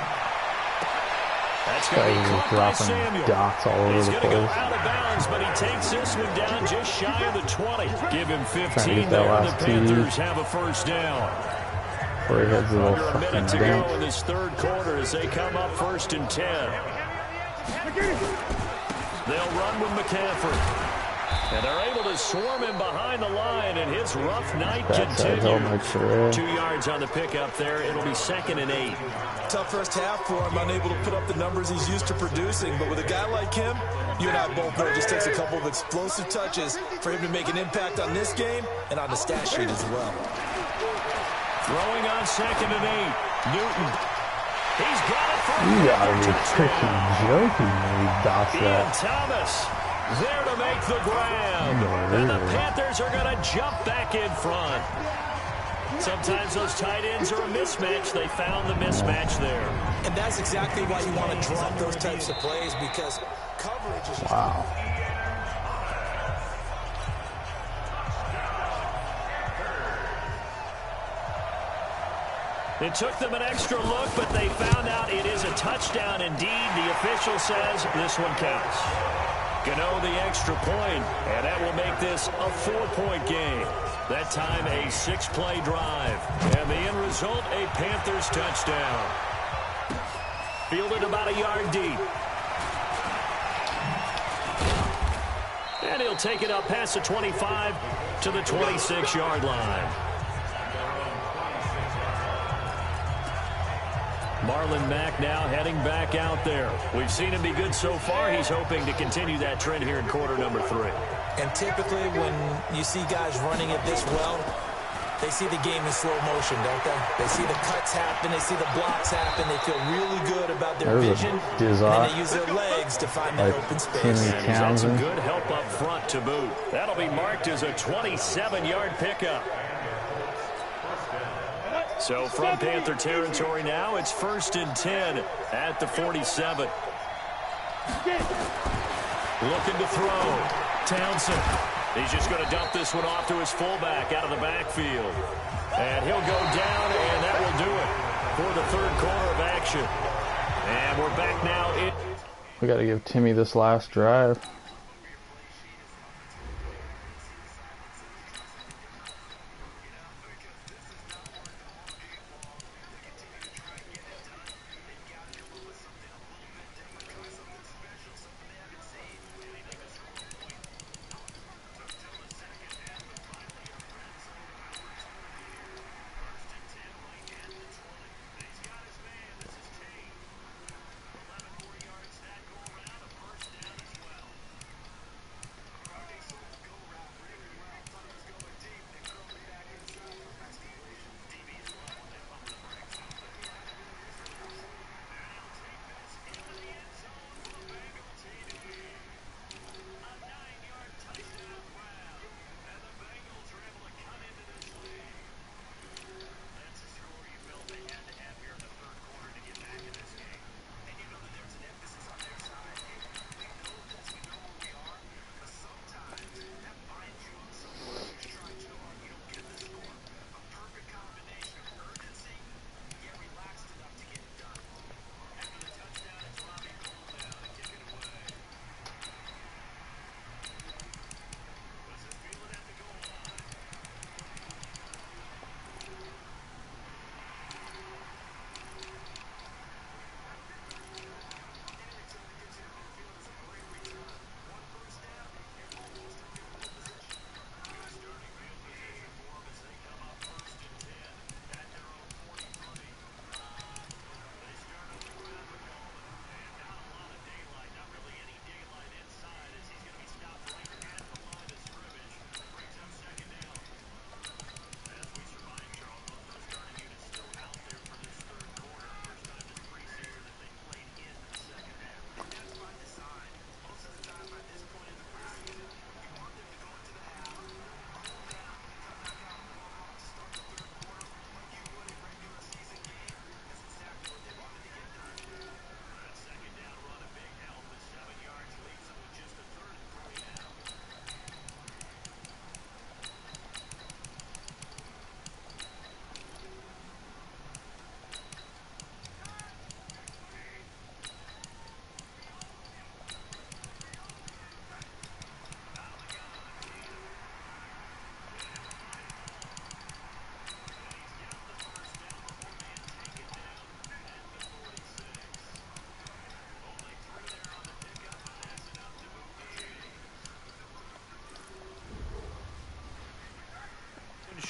That's going to be caught by Samuel. Dots all over He's the going to go place. out of bounds, but he takes this one down just shy of the 20. Give him 15 that there, and the last Panthers have a 1st down. Where he heads a little Under a fucking minute to go bench. in this 3rd quarter as they come up 1st and 10. They'll run with McCaffrey. And they're able to swarm him behind the line, and his rough night continues. 2 yards on the pickup there. It'll be 2nd and 8. Tough first half for him, unable to put up the numbers he's used to producing. But with a guy like him, you and I both know it just takes a couple of explosive touches for him to make an impact on this game and on the stat sheet as well. Throwing on 2nd and 8. Newton. He's got it for You gotta be freaking joking when he dots Ian that. Thomas there to make the grab. And the Panthers are going to jump back in front. Sometimes those tight ends are a mismatch. They found the mismatch there. And that's exactly why you want to drop those types of plays, because coverage is... Wow. It took them an extra look, but they found out it is a touchdown indeed. The official says this one counts. Gano the extra point, and that will make this a 4-point game. That time a 6-play drive. And the end result, a Panthers touchdown. Fielded about a yard deep. And he'll take it up past the 25 to the 26-yard line. Marlon Mack now heading back out there. We've seen him be good so far. He's hoping to continue that trend here in quarter number 3. And typically when you see guys running it this well, They see the game in slow motion, don't they? They see the cuts happen, they see the blocks happen, they feel really good about their vision, and then they use their legs to find that open space. And he's had some good help up front to boot. That'll be marked as a 27-yard pickup. So from Panther territory now, it's 1st and 10 at the 47. Looking to throw. Townsend. He's just going to dump this one off to his fullback out of the backfield. And he'll go down, and that will do it for the 3rd quarter of action. And we're back now. We got to give Timmy this last drive.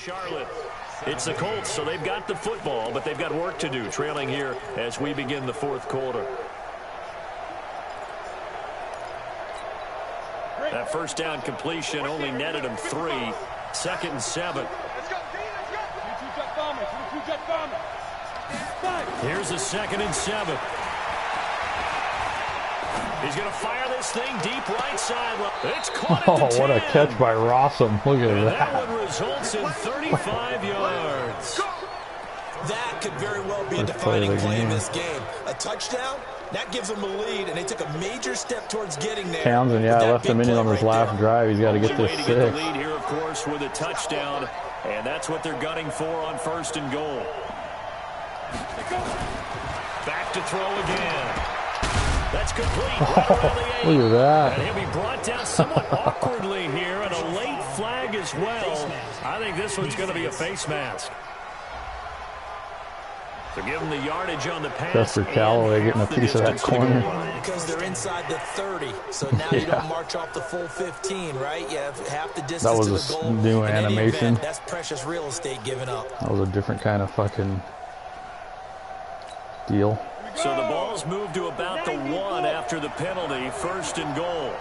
Charlotte. It's the Colts, so they've got the football, but they've got work to do, trailing here as we begin the 4th quarter. That first down completion only netted him 3. 2nd and 7. Here's a 2nd and 7. He's going to fire this thing deep right side. It's caught at the 10. What a catch by Rossum. Look at that. That one results in 35 yards. That could very well be a defining play in this game. A touchdown, that gives them a lead, and they took a major step towards getting there. Townsend, yeah, I left him in on his last drive. He's got to get this 6. Get the lead here, of course, with a touchdown, and that's what they're gunning for on 1st and goal. Back to throw again. That's complete. Right around the 8. Look at that. And he'll be brought down somewhat awkwardly here, and a late flag as well. I think this one's going to be a face mask. So give him the yardage on the pass. Chester Callaway getting a piece of that corner. Because they're inside the 30, so now you don't march off the full 15, right? You have half the distance that was to the goal. A new animation. Event, that's precious real estate given up. That was a different kind of fucking deal. So the ball's moved to about the 1 after the penalty. 1st and goal.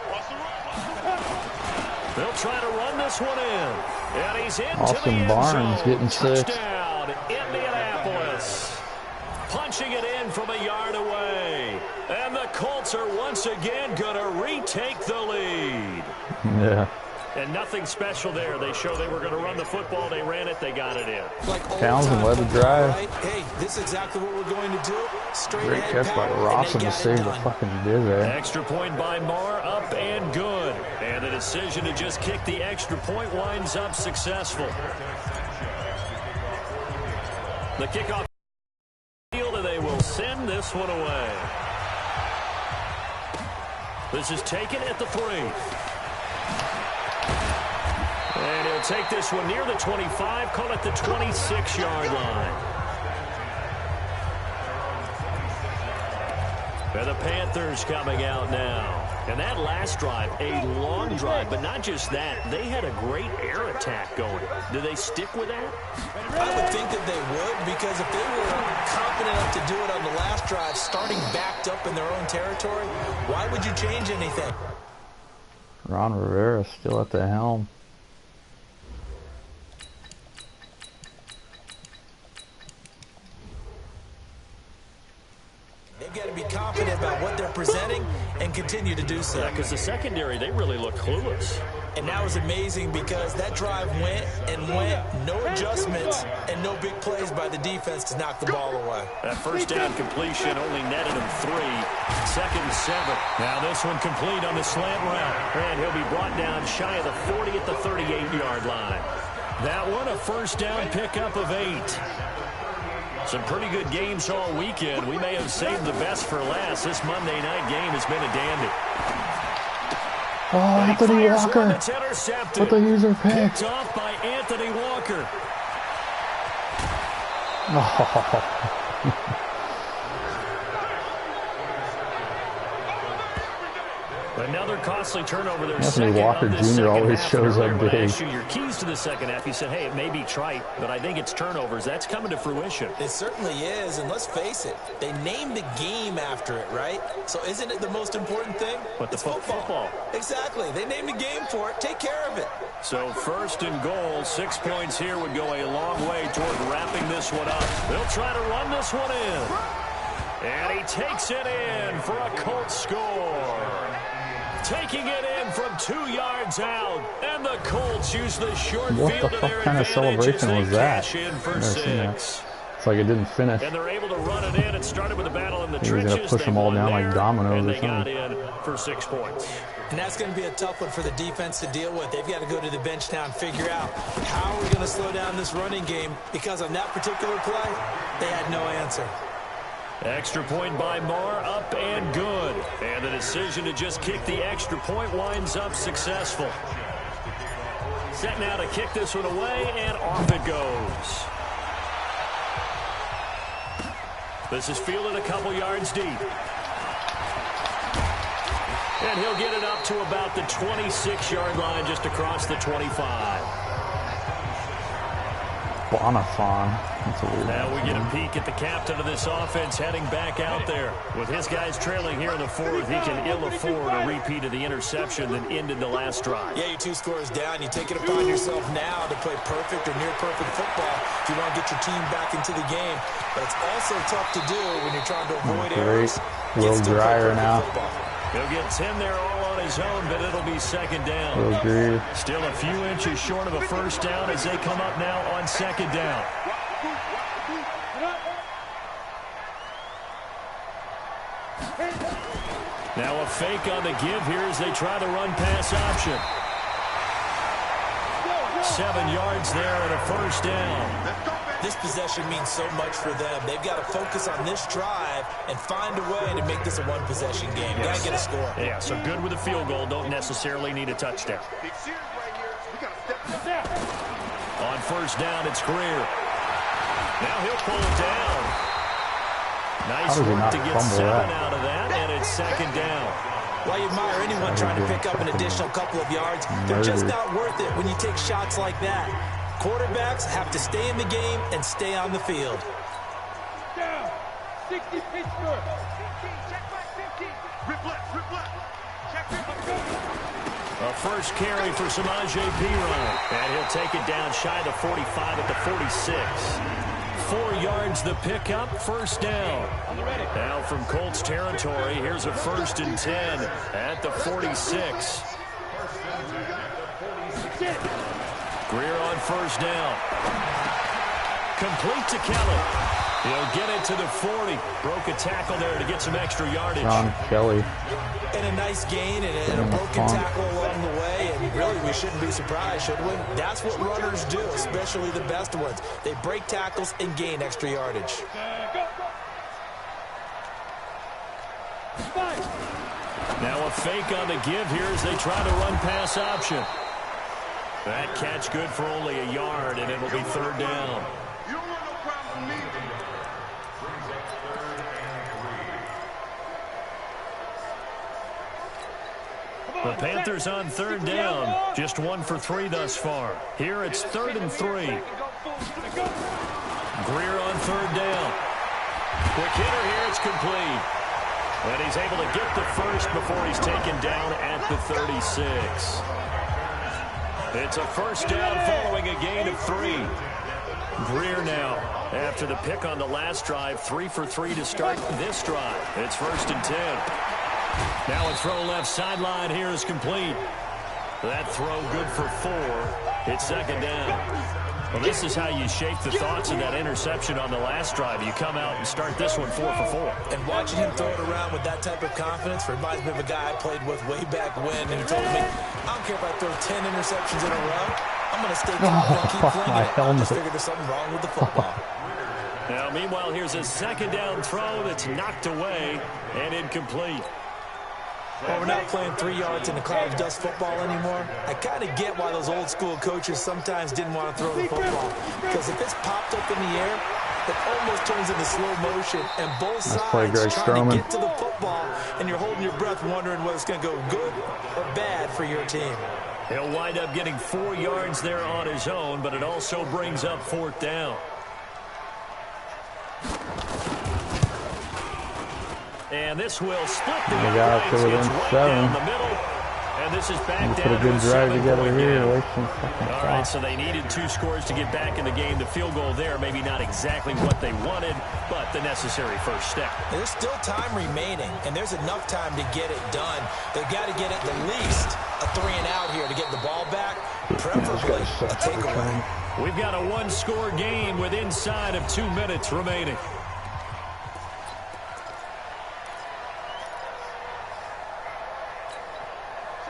They'll try to run this one in. And he's into Austin the end Barnes zone. getting 6. Touchdown, Indianapolis. Punching it in from a yard away. And the Colts are once again going to retake the lead. Yeah. And nothing special there. They showed they were going to run the football. They ran it. They got it in. Like Townsend led the drive. Right? Hey, this is exactly what we're going to do. Straight Great ahead catch by power, Robson to save the fucking did there. Extra point by Marr, up and good. And the decision to just kick the extra point winds up successful. The kickoff field, and they will send this one away. This is taken at the 3. And he'll take this one near the 25, call it the 26-yard line. And the Panthers coming out now. And that last drive, a long drive, but not just that. They had a great air attack going. Do they stick with that? I would think that they would, because if they were confident enough to do it on the last drive, starting backed up in their own territory, why would you change anything? Ron Rivera still at the helm. They've got to be confident about what they're presenting and continue to do so. Yeah, because the secondary, they really look clueless. And that was amazing because that drive went and went, no adjustments, and no big plays by the defense to knock the ball away. That first down completion only netted him 3. 2nd and 7. Now this one complete on the slant route. And he'll be brought down shy of the 40 at the 38-yard line. That one a first down pickup of 8. Some pretty good games all weekend. We may have saved the best for last. This Monday night game has been a dandy. Oh, Anthony Walker with the user pick. Picked off by Anthony Walker. Oh. Another costly turnover there. Anthony Walker Jr. always shows up big. Your keys to the second half. You said, hey, it may be trite, but I think it's turnovers. That's coming to fruition. It certainly is, and let's face it, they named the game after it, right? So isn't it the most important thing? But the football. Exactly. They named the game for it. Take care of it. So 1st and goal, 6 points here would go a long way toward wrapping this one up. They'll try to run this one in. And he takes it in for a Colts score. Taking it in from 2 yards out, and the Colts use the short field to their advantage. What the fuck kind of celebration was that? In for 6. It's like it didn't finish. And they're able to run it in. It started with a battle in the trenches. He's gonna push them all down like dominoes and or they got in for 6 points. And that's going to be a tough one for the defense to deal with. They've got to go to the bench now and figure out how are we going to slow down this running game, because on that particular play, they had no answer. Extra point by Marr, up and good. And the decision to just kick the extra point winds up successful. Set now to kick this one away, and off it goes. This is fielded a couple yards deep. And he'll get it up to about the 26-yard line, just across the 25. Bonifon. Now we get a peek at the captain of this offense heading back out there. With his guys trailing here in the 4th, he can ill afford a repeat of the interception that ended the last drive. Yeah, you're 2 scores down. You take it upon yourself now to play perfect or near-perfect football if you want to get your team back into the game. But it's also tough to do when you're trying to avoid errors. Will Dreyer now. He'll get 10 there all on his own, but it'll be 2nd down. Will Dreyer. Still a few inches short of a first down as they come up now on 2nd down. Now a fake on the give here as they try to run pass option. 7 yards there and a first down. This possession means so much for them. They've got to focus on this drive and find a way to make this a one-possession game. Got to get a score. Yeah, so good with a field goal. Don't necessarily need a touchdown. On first down, it's Greer. Now he'll pull it down. Nice work to get 7 out of that, and it's 2nd down. Well, you admire anyone trying to pick up an additional couple of yards. They're just not worth it when you take shots like that. Quarterbacks have to stay in the game and stay on the field. Down. 60 Pittsburgh. 15, check back 15. Rip left, rip left. Check Pittsburgh. A first carry for Samaje Perine. And he'll take it down shy of the 45 at the 46. 4 yards the pickup, first down. Now from Colts territory, here's a 1st and 10 at the 46. Greer on first down. Complete to Kelly. He'll get it to the 40. Broke a tackle there to get some extra yardage. John Kelly. And a nice gain and a broken tackle along the way. And really, we shouldn't be surprised, should we? That's what runners do, especially the best ones. They break tackles and gain extra yardage. Now a fake on the give here as they try to run pass option. That catch good for only a yard, and it'll be 3rd down. The Panthers on 3rd down. Just 1 for 3 thus far. Here it's 3rd and 3. Greer on 3rd down. Quick hitter here. It's complete. And he's able to get the first before he's taken down at the 36. It's a first down following a gain of 3. Greer now, after the pick on the last drive, 3 for 3 to start this drive. It's 1st and 10. Now a throw left sideline here is complete. That throw good for 4. It's 2nd down. Well, this is how you shake the thoughts of that interception on the last drive. You come out and start this one 4 for 4. And watching him throw it around with that type of confidence reminds me of a guy I played with way back when, and he told me, I don't care if I throw 10 interceptions in a row, I'm going to stay confident and keep playing it. I just figured there's something wrong with the football. Now, meanwhile, here's a 2nd down throw that's knocked away and incomplete. Well, we're not playing 3 yards in the cloud of dust football anymore. I kind of get why those old school coaches sometimes didn't want to throw the football. Because if it's popped up in the air, it almost turns into slow motion. And both sides trying to get to the football, and you're holding your breath wondering whether it's going to go good or bad for your team. He'll wind up getting 4 yards there on his own, but it also brings up 4th down. And this will split the uprights. It's right down the middle. And this is back down to a good drive together here. All right, so they needed 2 scores to get back in the game. The field goal there, maybe not exactly what they wanted, but the necessary first step. There's still time remaining, and there's enough time to get it done. They've got to get at the least a 3 and out here to get the ball back, preferably a takeaway. We've got a 1-score game with inside of 2 minutes remaining.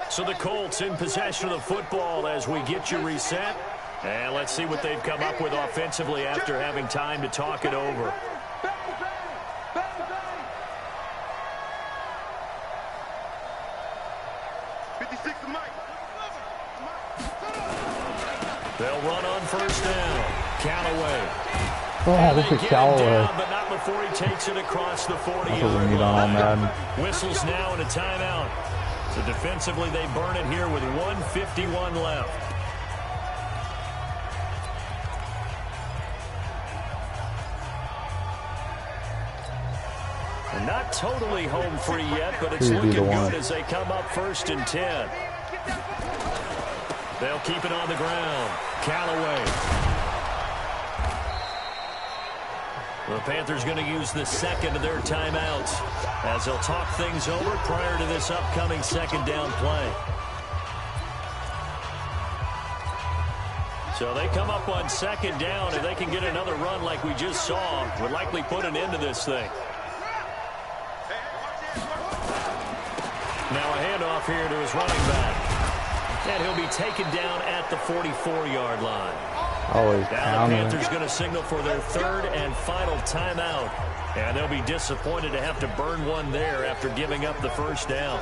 So the Colts in possession of the football as we get you reset. And let's see what they've come up with offensively after having time to talk it over. They'll run on first down. Callaway. Oh, this is Callaway. But not before he takes it across the 40-yard That's what we need on Madden. Whistles now and a timeout. So defensively, they burn it here with 1:51 left. And not totally home free yet, but it's looking good as they come up 1st and 10. They'll keep it on the ground. Callaway. The Panthers going to use the 2nd of their timeouts as they'll talk things over prior to this upcoming 2nd down play. So they come up on 2nd down, and they can get another run like we just saw. Would likely put an end to this thing. Now a handoff here to his running back. And he'll be taken down at the 44-yard line. Always now the Panthers going to signal for their 3rd and final timeout. And they'll be disappointed to have to burn one there after giving up the first down.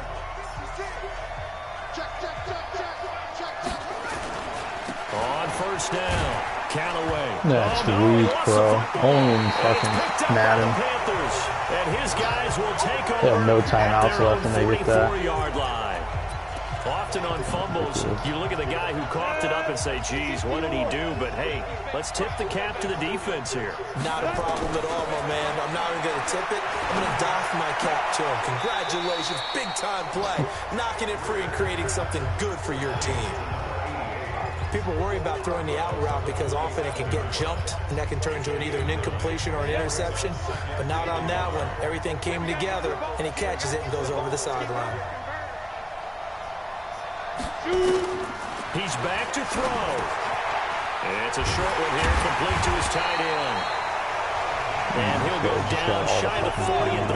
On first down, Callaway. That's weak, bro. Only in fucking Madden. And his guys will take over. They have no timeouts left and they get that. 44-yard line. Often on fumbles, you look at the guy who coughed it up and say, geez, what did he do? But, hey, let's tip the cap to the defense here. Not a problem at all, my man. I'm not even going to tip it. I'm going to doff my cap to him. Congratulations. Big-time play. Knocking it free and creating something good for your team. People worry about throwing the out route because often it can get jumped, and that can turn into either an incompletion or an interception. But not on that one. Everything came together, and he catches it and goes over the sideline. He's back to throw. It's a short one here, complete to his tight end. And he'll go down shy of the 40 at the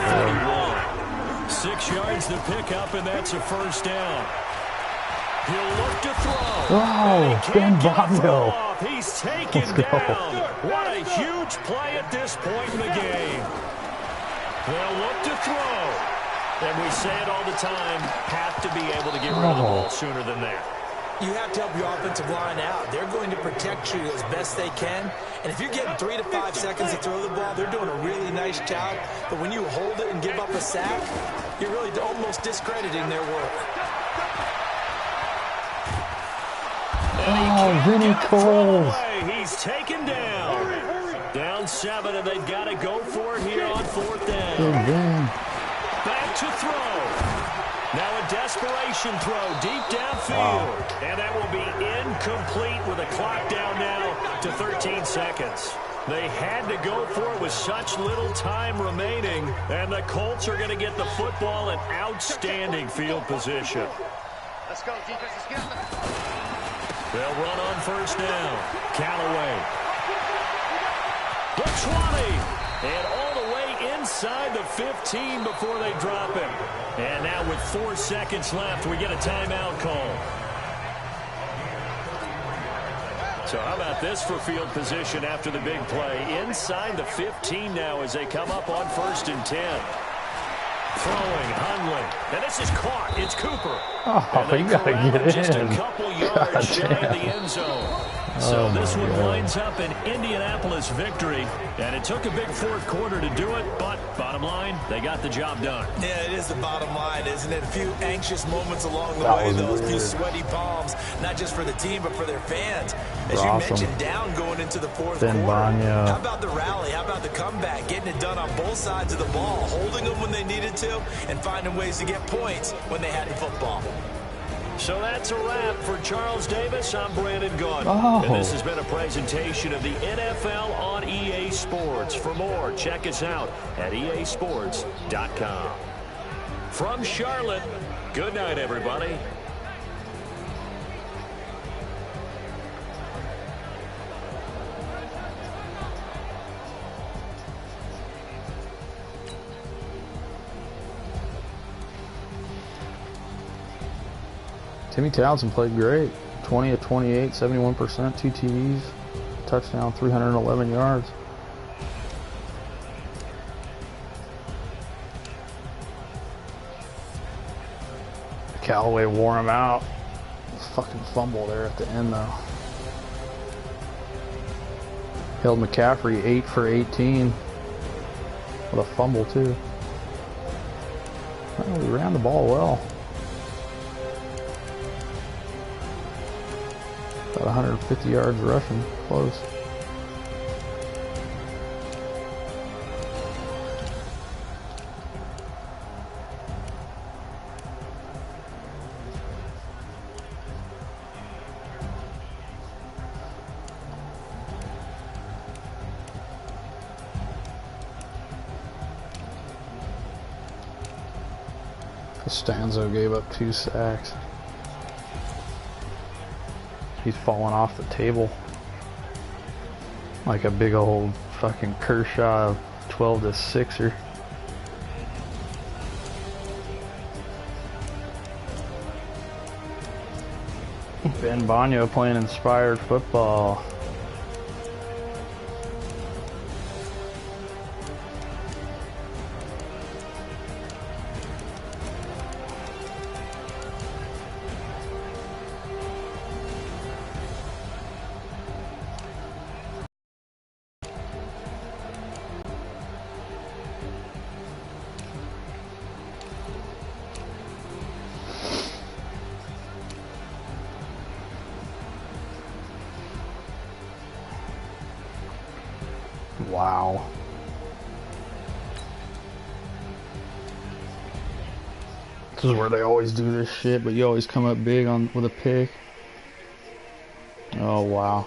41. 6 yards to pick up, and that's a first down. He'll look to throw. Oh, Ben Bongo. He's taken down. What a huge play at this point in the game. They'll look to throw. And we say it all the time, have to be able to get rid of the ball sooner than that. You have to help your offensive line out. They're going to protect you as best they can. And if you're getting 3 to 5 seconds to throw the ball, they're doing a really nice job. But when you hold it and give up a sack, you're really almost discrediting their work. Oh, Vinny Coles. He's taken down. Down 7, and they've got to go for it here on 4th down. Back to throw. Now a desperation throw deep downfield. And that will be incomplete with a clock down now to 13 seconds. They had to go for it with such little time remaining. And the Colts are going to get the football in outstanding field position. Let's go, defense is getting. They'll run on first down. Callaway. The 20. And all the way inside the 15 before they drop him. And now with 4 seconds left, we get a timeout call. So how about this for field position after the big play? Inside the 15 now as they come up on 1st and 10. Throwing, Hundley. And this is caught. It's Cooper. Oh, you gotta get it just in. a couple yards shy of the end zone. So this one winds up an Indianapolis victory, and it took a big 4th quarter to do it, but bottom line, they got the job done. Yeah, it is the bottom line, isn't it? A few anxious moments along the way, those few sweaty palms, not just for the team, but for their fans. As you mentioned, down going into the 4th quarter. How about the rally? How about the comeback? Getting it done on both sides of the ball, holding them when they needed to, and finding ways to get points when they had the football. So that's a wrap for Charles Davis. I'm Brandon Gaudin. And this has been a presentation of the NFL on EA Sports. For more, check us out at easports.com. From Charlotte, good night, everybody. Timmy Townsend played great. 20 of 28, 71%, 2 TDs, touchdown, 311 yards. Callaway wore him out. Fucking fumble there at the end, though. Held McCaffrey 8 for 18 with a fumble, too. Well, he ran the ball well. About 150 yards rushing, close. Costanzo gave up 2 sacks. He's falling off the table like a big old fucking Kershaw 12-6er. Ben Bongo playing inspired football. Wow. This is where they always do this shit, but you always come up big on with a pick. Oh wow.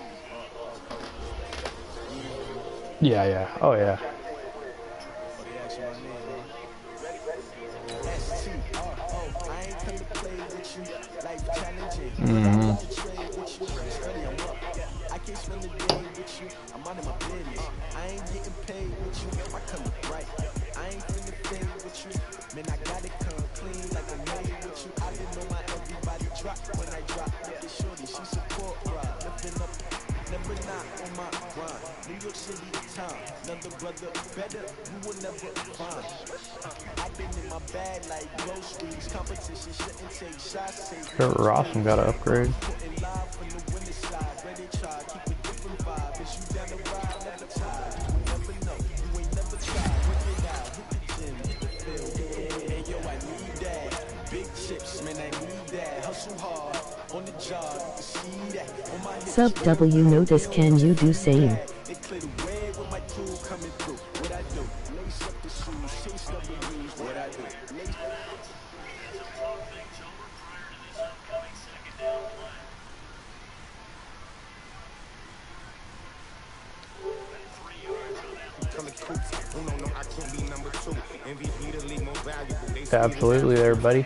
Yeah, yeah. Oh yeah. Mm-hmm. Kurt Rossum got to upgrade. Sub W notice, can you do same? Absolutely there, buddy.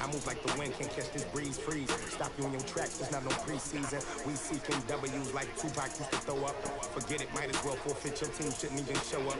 I move like the wind, can't catch this breeze, freeze. Stop you in your tracks, there's not no preseason. We seeking W's like Tupac used to throw up. Forget it, might as well forfeit, your team shouldn't even show up.